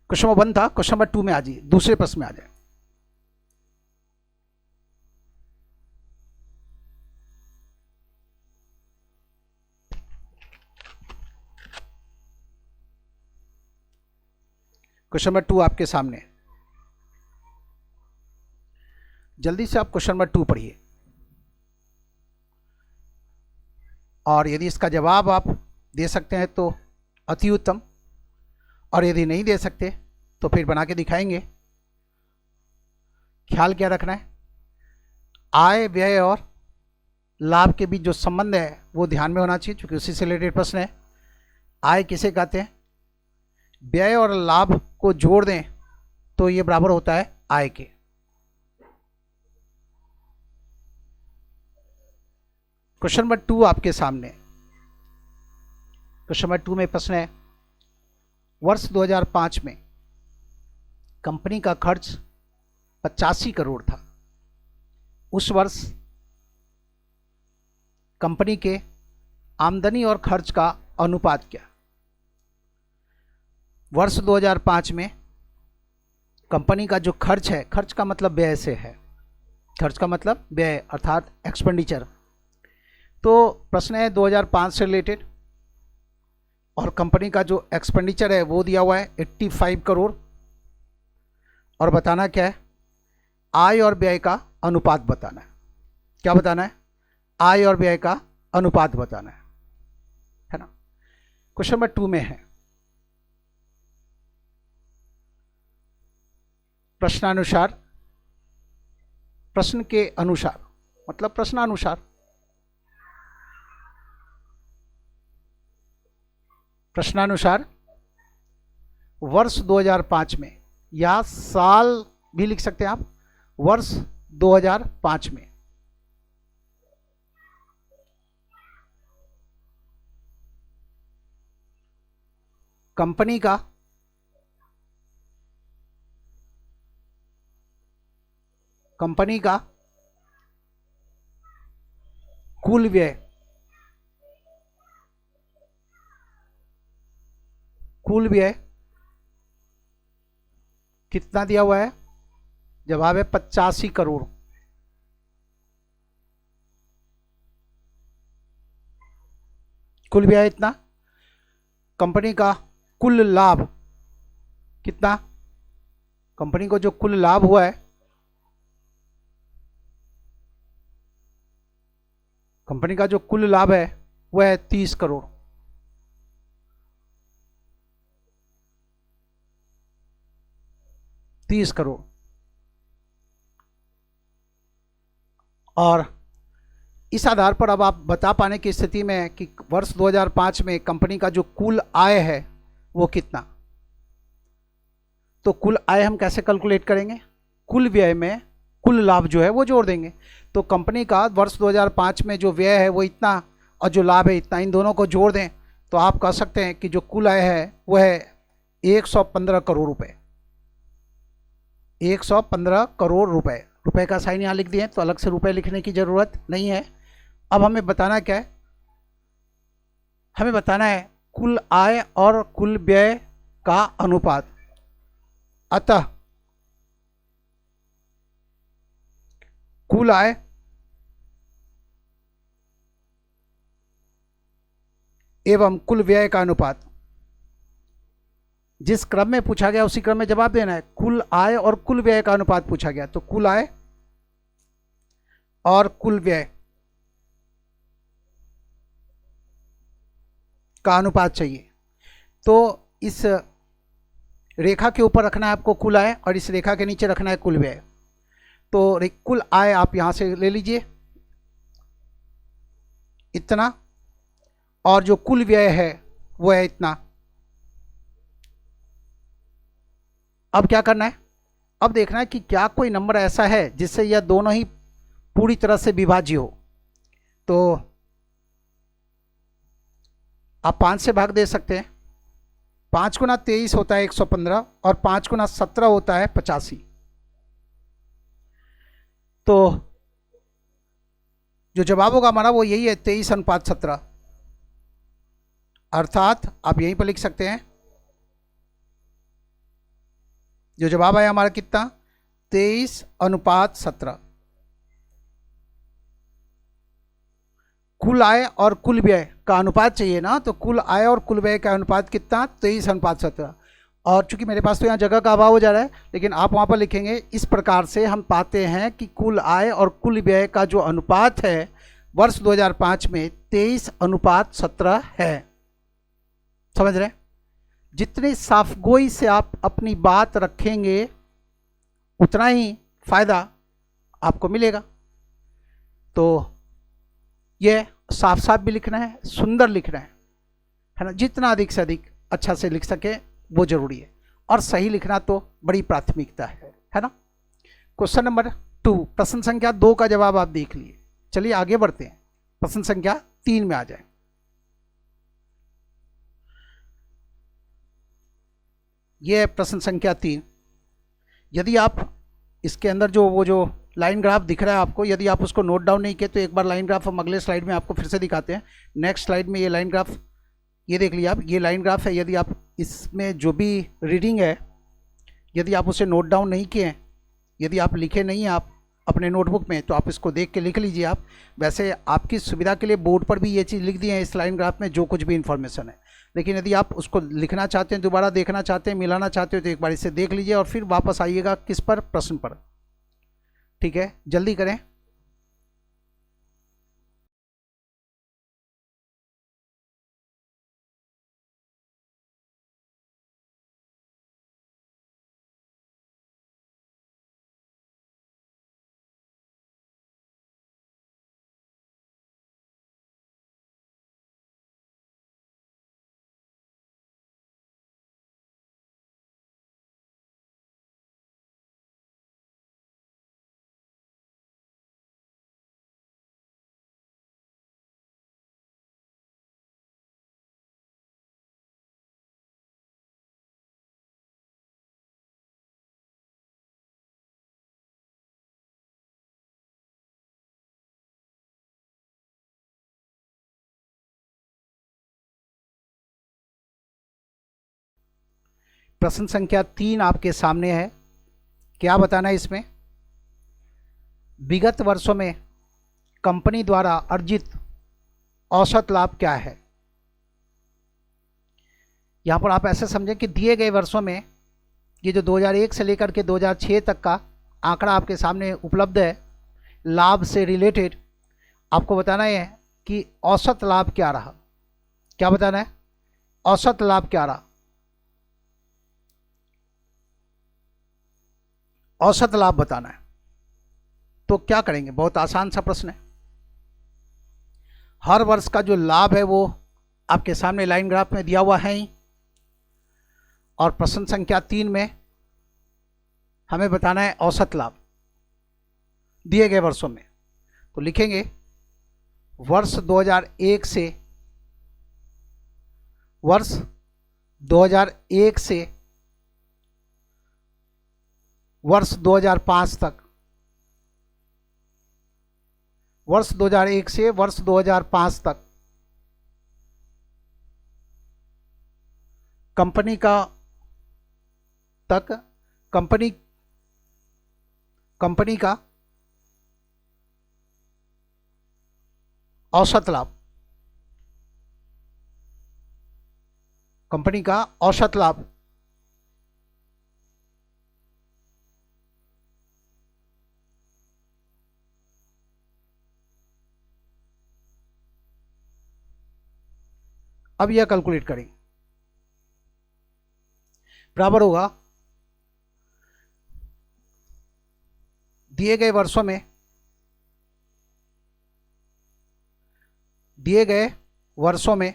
क्वेश्चन नंबर 1 था, क्वेश्चन नंबर 2 में आ जाइए, दूसरे प्रश्न में आ जाए। क्वेश्चन नंबर 2 आपके सामने, जल्दी से आप क्वेश्चन नंबर 2 पढ़िए, और यदि इसका जवाब आप दे सकते हैं तो अति उत्तम, और यदि नहीं दे सकते तो फिर बना के दिखाएंगे। ख्याल क्या रखना है, आय व्यय और लाभ के बीच जो संबंध है वो ध्यान में होना चाहिए, क्योंकि उसी से रिलेटेड प्रश्न है। आय किसे कहते हैं, व्यय और लाभ को जोड़ दें तो ये बराबर होता है आय के। क्वेश्चन नंबर 2 आपके सामने, क्वेश्चन नंबर 2 में प्रश्न है, वर्ष 2005 में कंपनी का खर्च 85 करोड़ था। उस वर्ष कंपनी के आमदनी और खर्च का अनुपात क्या। वर्ष 2005 में कंपनी का जो खर्च है, खर्च का मतलब व्यय से है, खर्च का मतलब व्यय अर्थात एक्सपेंडिचर। तो प्रश्न है 2005 से रिलेटेड, और कंपनी का जो एक्सपेंडिचर है वो दिया हुआ है 85 करोड़, और बताना क्या है, आय और व्यय का अनुपात बताना है। क्या बताना है, आय और व्यय का अनुपात बताना है ना। क्वेश्चन नंबर 2 में है, प्रश्नानुसार, प्रश्न के अनुसार मतलब प्रश्नानुसार, प्रश्नानुसार वर्ष 2005 में, या साल भी लिख सकते हैं आप, वर्ष 2005 में कंपनी का कुल व्यय, कुल व्यय कितना दिया हुआ है, जवाब है 85 करोड़। कुल व्यय इतना, कंपनी का कुल लाभ कितना, कंपनी को जो कुल लाभ हुआ है, कंपनी का जो कुल लाभ है वह है 30 करोड़। और इस आधार पर अब आप बता पाने की स्थिति में कि वर्ष 2005 में कंपनी का जो कुल आय है वो कितना। तो कुल आय हम कैसे कैलकुलेट करेंगे? कुल व्यय में कुल लाभ जो है वो जोड़ देंगे। तो कंपनी का वर्ष 2005 में जो व्यय है वो इतना और जो लाभ है इतना, इन दोनों को जोड़ दें तो आप कह सकते हैं कि जो कुल आय है वह है 115 करोड़ रुपए। 115 करोड़ रुपए। रुपए का साइन यहाँ लिख दिए तो अलग से रुपए लिखने की ज़रूरत नहीं है। अब हमें बताना क्या है? हमें बताना है कुल आय और कुल व्यय का अनुपात। अतः कुल आय एवं कुल व्यय का अनुपात, जिस क्रम में पूछा गया उसी क्रम में जवाब देना है। कुल आय और कुल व्यय का अनुपात पूछा गया, तो कुल आय और कुल व्यय का अनुपात चाहिए। तो इस रेखा के ऊपर रखना है आपको कुल आय और इस रेखा के नीचे रखना है कुल व्यय। तो कुल आय आप यहां से ले लीजिए इतना, और जो कुल व्यय है वो है इतना। अब क्या करना है? अब देखना है कि क्या कोई नंबर ऐसा है जिससे यह दोनों ही पूरी तरह से विभाज्य हो। तो आप 5 से भाग दे सकते हैं। 5 गुना 23 होता है 115 और 5 गुना 17 होता है 85। तो जो जवाब होगा हमारा वो यही है 23:17। अर्थात आप यहीं पर लिख सकते हैं जो जवाब आया हमारा कितना, 23:17। कुल आय और कुल व्यय का अनुपात चाहिए ना, तो कुल आय और कुल व्यय का अनुपात कितना, 23:17। और चूंकि मेरे पास तो यहाँ जगह का अभाव हो जा रहा है, लेकिन आप वहाँ पर लिखेंगे इस प्रकार से हम पाते हैं कि कुल आय और कुल व्यय का जो अनुपात है वर्ष 2005 में 23:17 है। समझ रहे? जितनी साफगोई से आप अपनी बात रखेंगे उतना ही फायदा आपको मिलेगा। तो ये साफ साफ भी लिखना है, सुंदर लिखना है ना। जितना अधिक से अधिक अच्छा से लिख सके वो जरूरी है, और सही लिखना तो बड़ी प्राथमिकता है ना। क्वेश्चन नंबर 2, प्रश्न संख्या 2 का जवाब आप देख लिए। चलिए आगे बढ़ते हैं, प्रश्न संख्या 3 में आ जाए। यह प्रश्न संख्या 3। यदि आप इसके अंदर जो लाइन ग्राफ दिख रहा है आपको, यदि आप उसको नोट डाउन नहीं किए तो एक बार लाइन ग्राफ हम अगले स्लाइड में आपको फिर से दिखाते हैं। नेक्स्ट स्लाइड में ये लाइन ग्राफ, ये देख लिया आप, ये लाइन ग्राफ है। यदि आप इसमें जो भी रीडिंग है यदि आप उसे नोट डाउन नहीं किए हैं, यदि आप लिखे नहीं हैं आप अपने नोटबुक में, तो आप इसको देख के लिख लीजिए आप। वैसे आपकी सुविधा के लिए बोर्ड पर भी ये चीज़ लिख दी है इस लाइन ग्राफ में, जो कुछ भी इन्फॉर्मेशन है। लेकिन यदि आप उसको लिखना चाहते हैं, दोबारा देखना चाहते हैं, मिलाना चाहते हो, तो एक बार इसे देख लीजिए और फिर वापस आइएगा किस पर, प्रश्न पर। ठीक है, जल्दी करें। प्रश्न संख्या 3 आपके सामने है। क्या बताना है इसमें? विगत वर्षों में कंपनी द्वारा अर्जित औसत लाभ क्या है। यहां पर आप ऐसे समझें कि दिए गए वर्षों में, ये जो 2001 से लेकर के 2006 तक का आंकड़ा आपके सामने उपलब्ध है, लाभ से रिलेटेड आपको बताना है कि औसत लाभ क्या रहा। क्या बताना है? औसत लाभ क्या रहा। औसत लाभ बताना है। तो क्या करेंगे? बहुत आसान सा प्रश्न है। हर वर्ष का जो लाभ है वो आपके सामने लाइन ग्राफ में दिया हुआ है ही, और प्रश्न संख्या 3 में हमें बताना है औसत लाभ दिए गए वर्षों में। तो लिखेंगे वर्ष 2001 से वर्ष 2001 से वर्ष 2005 तक, वर्ष 2001 से वर्ष 2005 तक कंपनी का औसत लाभ, कंपनी का औसत लाभ अब यह कैलकुलेट करें, बराबर होगा दिए गए वर्षों में, दिए गए वर्षों में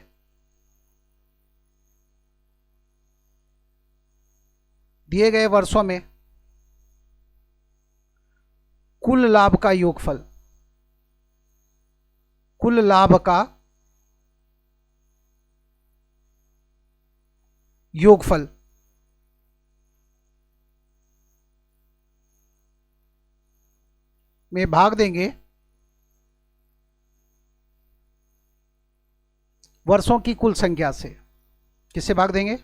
दिए गए वर्षों में कुल लाभ का योगफल, कुल लाभ का योगफल में भाग देंगे वर्षों की कुल संख्या से। किससे भाग देंगे?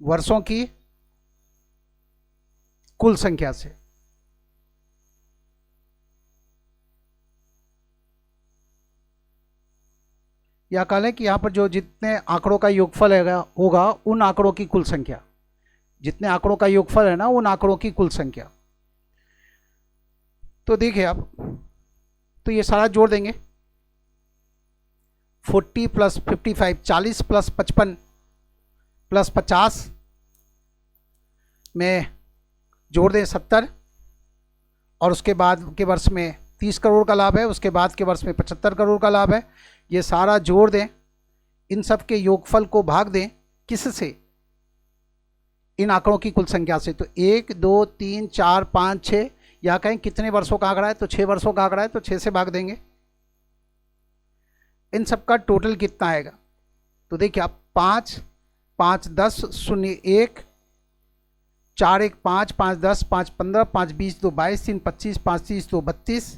वर्षों की कुल संख्या से। या कह लें कि यहां पर जो जितने आंकड़ों का योगफल होगा उन आंकड़ों की कुल संख्या, जितने आंकड़ों का योगफल है ना उन आंकड़ों की कुल संख्या। तो देखिए आप, तो ये सारा जोड़ देंगे 40 प्लस 55, 40 प्लस 55 प्लस 50 में जोड़ दें 70, और उसके बाद के वर्ष में 30 करोड़ का लाभ है, उसके बाद के वर्ष में 75 करोड़ का लाभ है। ये सारा जोड़ दें, इन सब के योगफल को भाग दें किससे? इन आंकड़ों की कुल संख्या से। तो 1 2 3 4 5 6, या कहें कितने वर्षों का आंकड़ा है तो 6 वर्षों का आंकड़ा है तो 6 से भाग देंगे। इन सब का टोटल कितना आएगा? तो देखिए आप 5 5 10 0 1 4 1 5 5 10 5 15 5 20 2 22 3 25 5 30 2 32,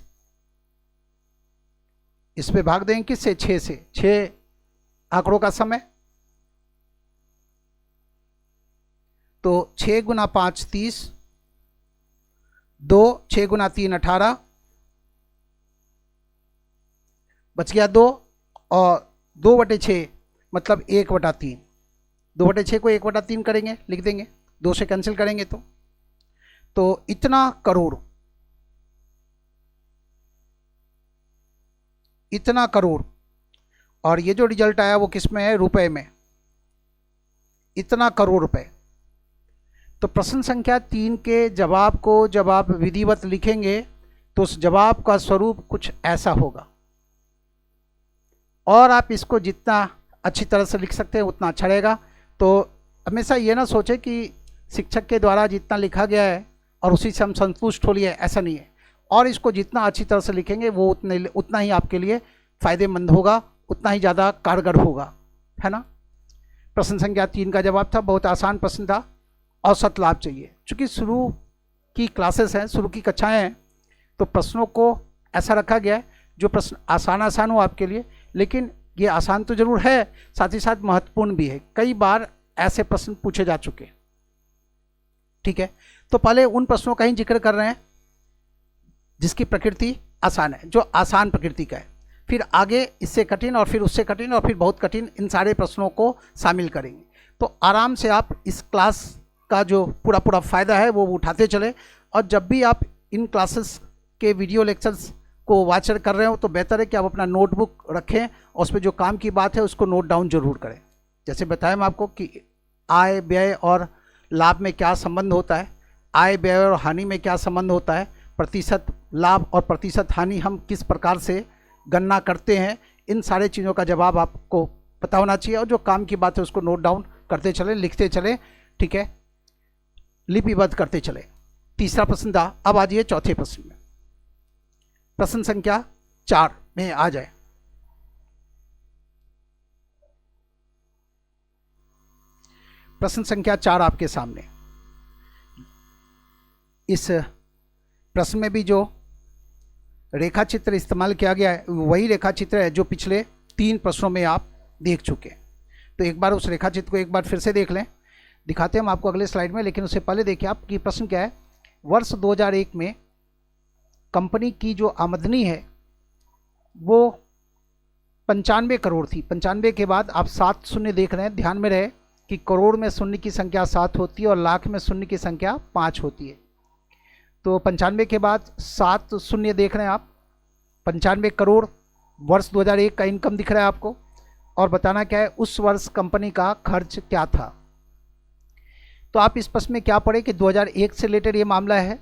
इस पे भाग देंगे किससे? 6 से। 6 आंकड़ों का समय, तो 6 गुना 5 30, 2 6 गुना 3 18, बच गया 2, और 2/6 मतलब 1/3। 2/6 को 1/3 करेंगे, लिख देंगे, 2 से कैंसिल करेंगे तो इतना करोड़, इतना करोड़। और ये जो रिजल्ट आया वो किस में है? रुपए में, इतना करोड़ रुपए। तो प्रश्न संख्या 3 के जवाब को जब आप विधिवत लिखेंगे तो उस जवाब का स्वरूप कुछ ऐसा होगा। और आप इसको जितना अच्छी तरह से लिख सकते हैं उतना अच्छा रहेगा। तो हमेशा ये ना सोचें कि शिक्षक के द्वारा जितना लिखा गया है और उसी से हम संतुष्ट हो लिए, ऐसा नहीं है। और इसको जितना अच्छी तरह से लिखेंगे वो उतना ही आपके लिए फ़ायदेमंद होगा, उतना ही ज़्यादा कारगर होगा, है ना। प्रश्न संख्या 3 का जवाब था, बहुत आसान प्रश्न था, औसत लाभ चाहिए। चूँकि शुरू की क्लासेस हैं, शुरू की कक्षाएँ हैं, तो प्रश्नों को ऐसा रखा गया है जो प्रश्न आसान हो आपके लिए, लेकिन ये आसान तो ज़रूर है, साथ ही साथ महत्वपूर्ण भी है। कई बार ऐसे प्रश्न पूछे जा चुके, ठीक है। तो पहले उन प्रश्नों का ही जिक्र कर रहे हैं जिसकी प्रकृति आसान है, जो आसान प्रकृति का है। फिर आगे इससे कठिन, और फिर उससे कठिन, और फिर बहुत कठिन, इन सारे प्रश्नों को शामिल करेंगे। तो आराम से आप इस क्लास का जो पूरा फ़ायदा है वो उठाते चले। और जब भी आप इन क्लासेस के वीडियो लेक्चर्स को वॉच कर रहे हो तो बेहतर है कि आप अपना नोटबुक रखें और उस पर जो काम की बात है उसको नोट डाउन जरूर करें। जैसे बताया मैं आपको कि आय व्यय और लाभ में क्या संबंध होता है, आय व्यय और हानि में क्या संबंध होता है, प्रतिशत लाभ और प्रतिशत हानि हम किस प्रकार से गणना करते हैं, इन सारे चीज़ों का जवाब आपको पता होना चाहिए। और जो काम की बात है उसको नोट डाउन करते चले, लिखते चले, ठीक है। लिपिबद्ध करते चले। तीसरा प्रश्न था। अब आ जाइए चौथे प्रश्न में। प्रश्न संख्या 4 में आ जाए। प्रश्न संख्या 4 आपके सामने। इस प्रश्न में भी जो रेखा चित्र इस्तेमाल किया गया है वही रेखा चित्र है जो पिछले 3 प्रश्नों में आप देख चुके हैं। तो एक बार उस रेखा चित्र को एक बार फिर से देख लें। दिखाते हैं हम आपको अगले स्लाइड में, लेकिन उससे पहले देखिए आप कि प्रश्न क्या है। वर्ष 2001 में कंपनी की जो आमदनी है वो 95 करोड़ थी। 95 के बाद आप 7 शून्य देख रहे हैं। ध्यान में रहे कि करोड़ में शून्य की संख्या 7 होती है और लाख में शून्य की संख्या 5 होती है। तो 95 के बाद 7 शून्य देख रहे हैं आप। 95 करोड़ वर्ष 2001 का इनकम दिख रहा है आपको, और बताना क्या है उस वर्ष कंपनी का खर्च क्या था। तो आप इस प्रश्न में क्या पढ़े कि 2001 से रिलेटेड ये मामला है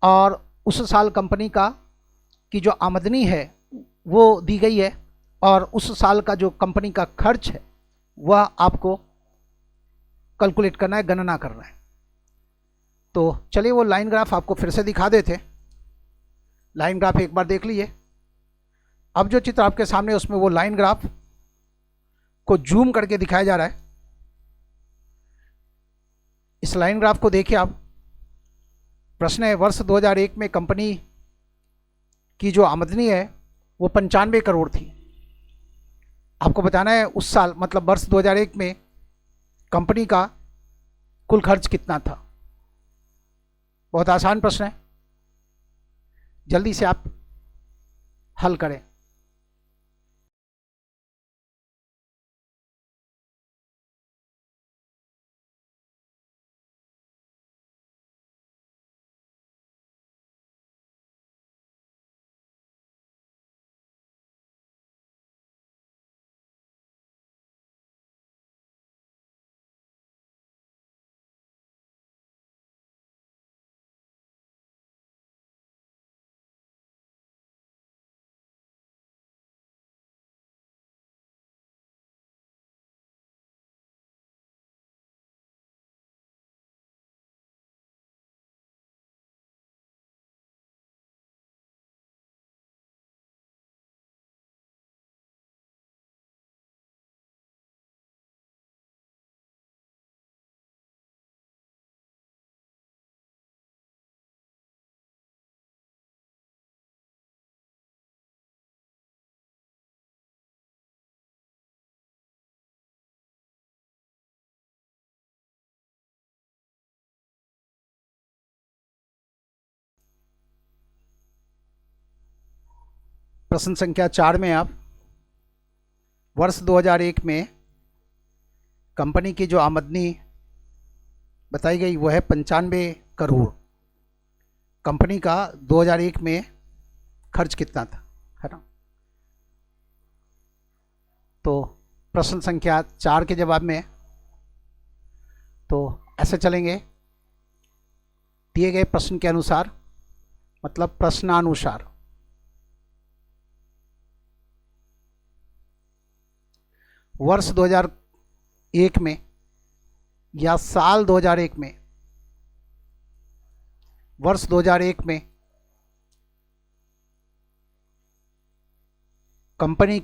और उस साल कंपनी का की जो आमदनी है वो दी गई है और उस साल का जो कंपनी का खर्च है वह आपको कैलकुलेट करना है, गणना करना है। तो चलिए वो लाइन ग्राफ आपको फिर से दिखा देते। लाइन ग्राफ एक बार देख लीजिए। अब जो चित्र आपके सामने उसमें वो लाइन ग्राफ को जूम करके दिखाया जा रहा है। इस लाइन ग्राफ को देखिए आप। प्रश्न है वर्ष 2001 में कंपनी की जो आमदनी है वो 95 करोड़ थी। आपको बताना है उस साल मतलब वर्ष 2001 में कंपनी का कुल खर्च कितना था। बहुत आसान प्रश्न है, जल्दी से आप हल करें। प्रश्न संख्या 4 में आप वर्ष 2001 में कंपनी की जो आमदनी बताई गई वो है 95 करोड़। कंपनी का 2001 में खर्च कितना था, है ना। तो प्रश्न संख्या 4 के जवाब में तो ऐसे चलेंगे दिए गए प्रश्न के अनुसार, मतलब प्रश्नानुसार। वर्ष 2001 में या साल 2001 में, वर्ष 2001 में कंपनी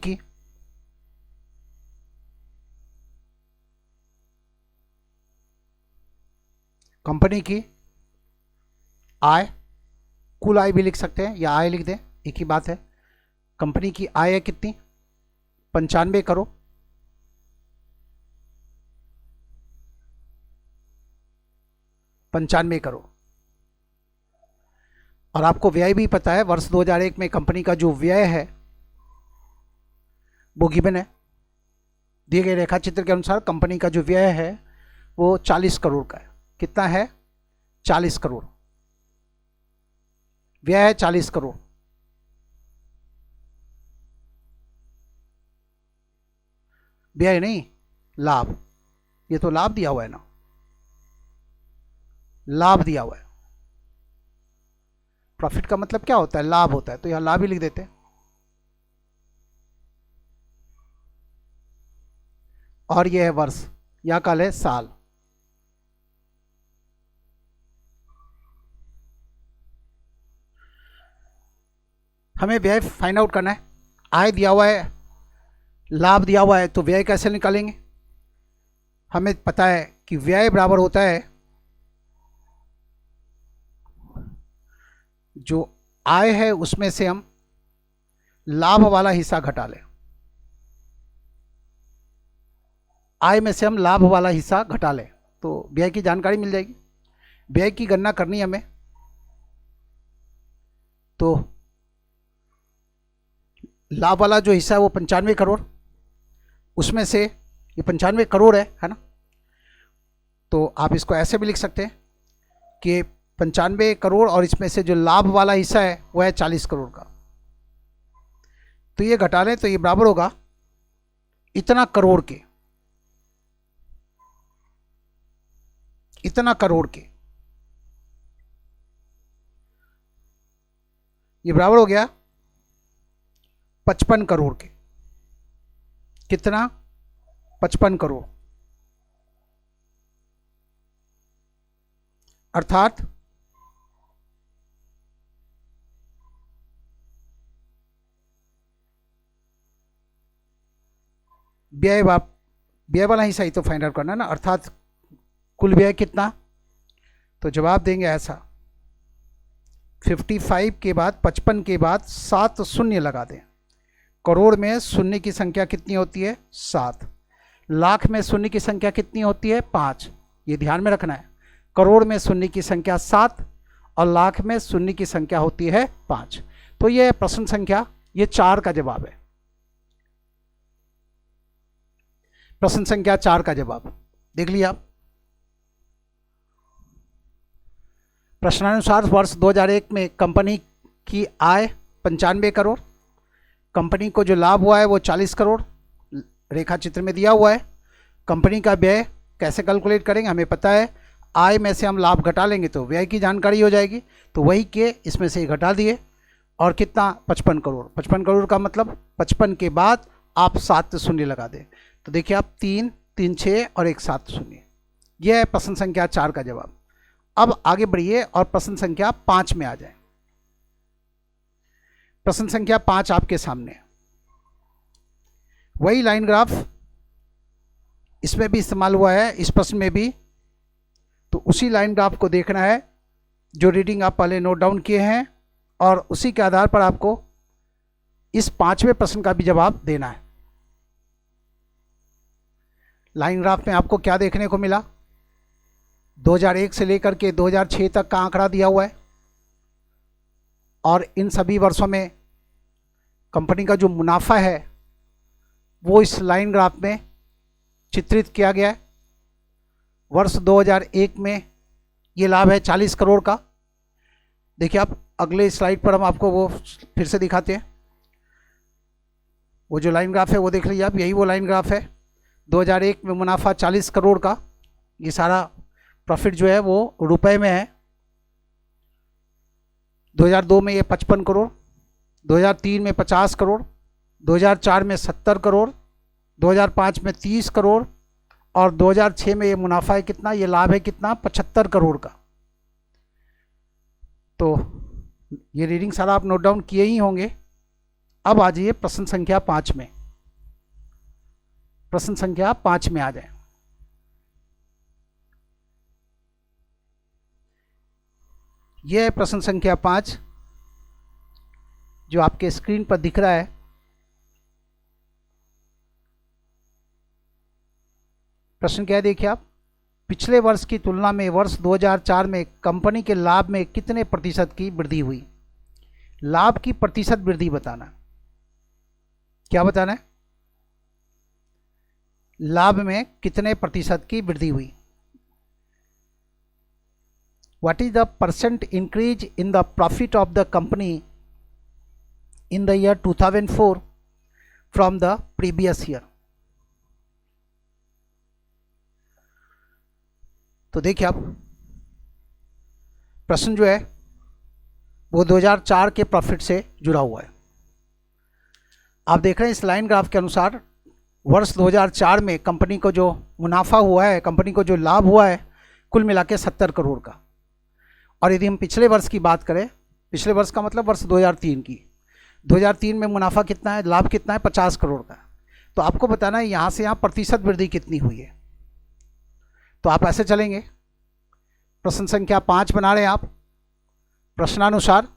की आय, कुल आय भी लिख सकते हैं या आय लिख दें, एक ही बात है। कंपनी की आय है कितनी, 95 करोड़। और आपको व्यय भी पता है। वर्ष 2001 में कंपनी का जो व्यय है वो गिवन है। दिए गए रेखा चित्र के अनुसार कंपनी का जो व्यय है वो 40 करोड़ का है। कितना है, 40 करोड़। व्यय है 40 करोड़। व्यय नहीं, लाभ। ये तो लाभ दिया हुआ है ना, लाभ दिया हुआ है। प्रॉफिट का मतलब क्या होता है, लाभ होता है, तो यहां लाभ ही लिख देते हैं। और यह है वर्ष, या काल है साल। हमें व्यय फाइंड आउट करना है। आय दिया हुआ है, लाभ दिया हुआ है, तो व्यय कैसे निकालेंगे? हमें पता है कि व्यय बराबर होता है जो आय है उसमें से हम लाभ वाला हिस्सा घटा लें। आय में से हम लाभ वाला हिस्सा घटा लें तो व्यय की जानकारी मिल जाएगी। व्यय की गणना करनी है हमें, तो लाभ वाला जो हिस्सा है वो 95 करोड़, उसमें से ये 95 करोड़ है ना। तो आप इसको ऐसे भी लिख सकते हैं कि 95 करोड़ और इसमें से जो लाभ वाला हिस्सा है वो है 40 करोड़ का। तो ये घटा लें तो ये बराबर होगा इतना करोड़ के, इतना करोड़ के। ये बराबर हो गया 55 करोड़ के। कितना? 55 करोड़। अर्थात व्यय वाला हिस्सा ही तो फाइंड आउट करना है ना। अर्थात कुल व्यय कितना? तो जवाब देंगे ऐसा, 55 के बाद 55 के बाद 7 शून्य लगा दें। करोड़ में शून्य की संख्या कितनी होती है? 7। लाख में शून्य की संख्या कितनी होती है? 5। ये ध्यान में रखना है, करोड़ में शून्य की संख्या 7 और लाख में शून्य की संख्या होती है 5। तो ये प्रश्न संख्या ये 4 का जवाब है। प्रश्न संख्या 4 का जवाब देख लिया आप। प्रश्नानुसार वर्ष 2001 में कंपनी की आय 95 करोड़, कंपनी को जो लाभ हुआ है वो 40 करोड़ रेखा चित्र में दिया हुआ है। कंपनी का व्यय कैसे कैलकुलेट करेंगे? हमें पता है आय में से हम लाभ घटा लेंगे तो व्यय की जानकारी हो जाएगी। तो वही के इसमें से घटा दिए और कितना? 55 करोड़। 55 करोड़ का मतलब 55 के बाद आप 7 शून्य लगा दें। तो देखिए आप 3, 3, 6 और 1 7 शून्य। यह है प्रश्न संख्या 4 का जवाब। अब आगे बढ़िए और प्रश्न संख्या 5 में आ जाए। प्रश्न संख्या 5 आपके सामने है। वही लाइन ग्राफ इसमें भी इस्तेमाल हुआ है, इस प्रश्न में भी। तो उसी लाइन ग्राफ को देखना है जो रीडिंग आप पहले नोट डाउन किए हैं और उसी के आधार पर आपको इस 5वें प्रश्न का भी जवाब देना है। लाइन ग्राफ में आपको क्या देखने को मिला? 2001 से लेकर के 2006 तक का आंकड़ा दिया हुआ है और इन सभी वर्षों में कंपनी का जो मुनाफा है वो इस लाइन ग्राफ में चित्रित किया गया है। वर्ष 2001 में ये लाभ है 40 करोड़ का। देखिए आप अगले स्लाइड पर हम आपको वो फिर से दिखाते हैं। वो जो लाइन ग्राफ है वो देख लीजिए आप, यही वो लाइन ग्राफ है। 2001 में मुनाफा 40 करोड़ का, ये सारा प्रॉफिट जो है वो रुपए में है। 2002 में ये 55 करोड़, 2003 में 50 करोड़, 2004 में 70 करोड़, 2005 में 30 करोड़ और 2006 में ये मुनाफा है कितना? ये लाभ है कितना? 75 करोड़ का। तो ये रीडिंग सारा आप नोट डाउन किए ही होंगे। अब आ जाइए प्रश्न संख्या 5 में। प्रश्न संख्या 5 में आ जाए। यह है प्रश्न संख्या 5 जो आपके स्क्रीन पर दिख रहा है। प्रश्न क्या है देखिए आप, पिछले वर्ष की तुलना में वर्ष 2004 में कंपनी के लाभ में कितने प्रतिशत की वृद्धि हुई? लाभ की प्रतिशत वृद्धि बताना। क्या बताना है? लाभ में कितने प्रतिशत की वृद्धि हुई? What is the percent increase in the profit of the company in the year 2004 from the previous year? तो देखिए आप प्रश्न जो है वो 2004 के प्रॉफिट से जुड़ा हुआ है। आप देख रहे हैं इस लाइन ग्राफ के अनुसार वर्ष 2004 में कंपनी को जो मुनाफा हुआ है, कंपनी को जो लाभ हुआ है, कुल मिला के 70 करोड़ का। और यदि हम पिछले वर्ष की बात करें, पिछले वर्ष का मतलब वर्ष 2003 की, 2003 में मुनाफा कितना है, लाभ कितना है, 50 करोड़ का। तो आपको बताना है यहाँ से यहाँ प्रतिशत वृद्धि कितनी हुई है। तो आप ऐसे चलेंगे, प्रश्न संख्या 5 बना रहे हैं आप। प्रश्नानुसार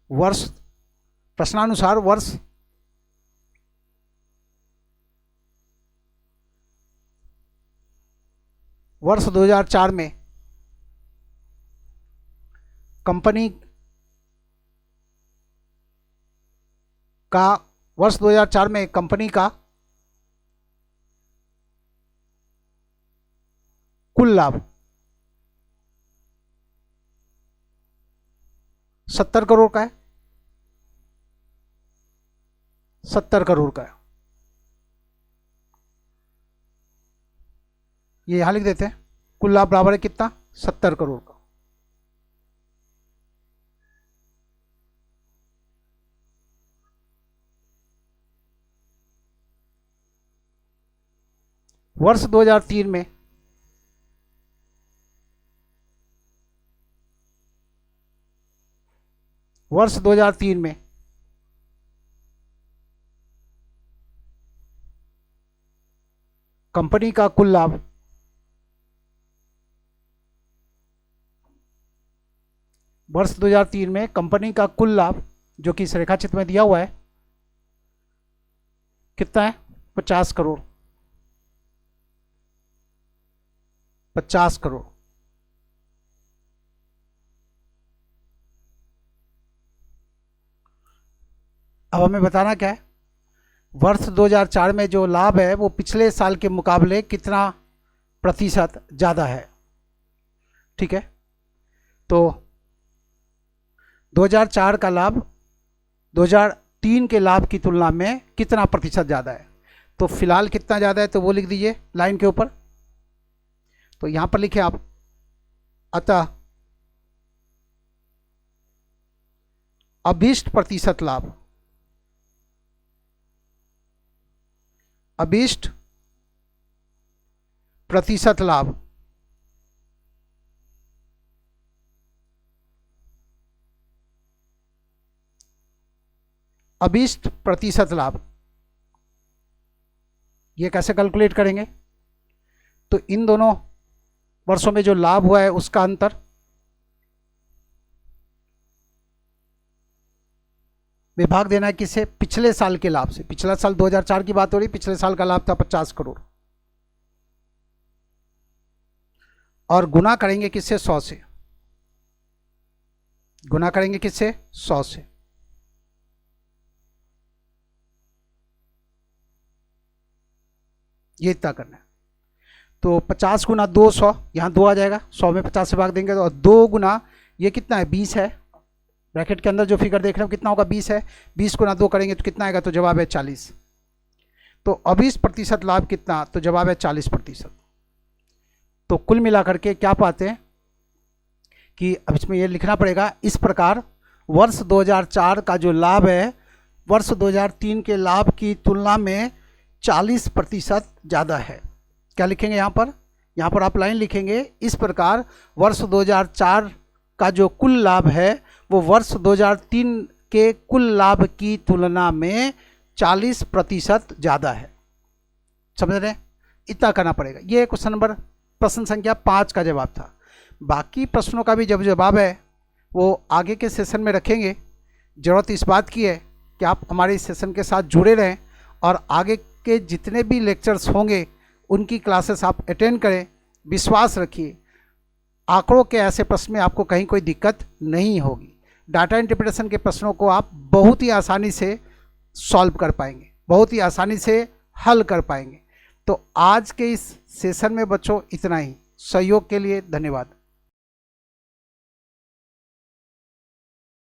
वर्ष, प्रश्नानुसार वर्ष 2004 में कंपनी का, वर्ष 2004 में कंपनी का कुल लाभ 70 करोड़ का है, 70 करोड़ का है। ये यहां लिख देते हैं, कुल लाभ बराबर है कितना, 70 करोड़ का। वर्ष 2003 में कंपनी का कुल लाभ वर्ष 2003 में कंपनी का कुल लाभ जो कि इस रेखाचित्र में दिया हुआ है कितना है, 50 करोड़, 50 करोड़। अब हमें बताना क्या है, वर्ष 2004 में जो लाभ है वो पिछले साल के मुकाबले कितना प्रतिशत ज़्यादा है। ठीक है, तो 2004 का लाभ 2003 के लाभ की तुलना में कितना प्रतिशत ज़्यादा है। तो फिलहाल कितना ज़्यादा है तो वो लिख दीजिए लाइन के ऊपर। तो यहां पर लिखे आप, अतः अभीष्ट प्रतिशत लाभ, अभीष्ट प्रतिशत लाभ अभीष्ट प्रतिशत लाभ, ये कैसे कैलकुलेट करेंगे। तो इन दोनों वर्षों में जो लाभ हुआ है उसका अंतर विभाग देना है किससे, पिछले साल के लाभ से। पिछला साल 2004 की बात हो रही, पिछले साल का लाभ था 50 करोड़, और गुना करेंगे किससे, 100 से। गुना करेंगे किससे, 100 से। ये इतना करना है। तो 50 गुना 200, यहाँ 2 आ जाएगा, 100 में 50 से भाग देंगे तो 2 गुना ये कितना है, 20 है। ब्रैकेट के अंदर जो फिगर देख रहे हो कितना होगा, 20 है। 20 गुना 2 करेंगे तो कितना आएगा, तो जवाब है 40। तो अब 20% लाभ कितना, तो जवाब है 40%। तो कुल मिलाकर के क्या पाते हैं कि अब इसमें ये लिखना पड़ेगा, इस प्रकार वर्ष 2004 का जो लाभ है वर्ष 2003 के लाभ की तुलना में 40% ज़्यादा है। क्या लिखेंगे यहाँ पर आप लाइन लिखेंगे, इस प्रकार वर्ष 2004 का जो कुल लाभ है वो वर्ष 2003 के कुल लाभ की तुलना में 40% ज़्यादा है। समझ रहे हैं, इतना करना पड़ेगा। ये क्वेश्चन नंबर, प्रश्न संख्या 5 का जवाब था। बाकी प्रश्नों का भी जब जवाब है वो आगे के सेशन में रखेंगे। ज़रूरत इस बात की है कि आप हमारे इस सेशन के साथ जुड़े रहें और आगे के जितने भी लेक्चर्स होंगे उनकी क्लासेस आप अटेंड करें। विश्वास रखिए, आंकड़ों के ऐसे प्रश्न में आपको कहीं कोई दिक्कत नहीं होगी। डाटा इंटरप्रिटेशन के प्रश्नों को आप बहुत ही आसानी से सॉल्व कर पाएंगे, बहुत ही आसानी से हल कर पाएंगे। तो आज के इस सेशन में बच्चों इतना ही। सहयोग के लिए धन्यवाद।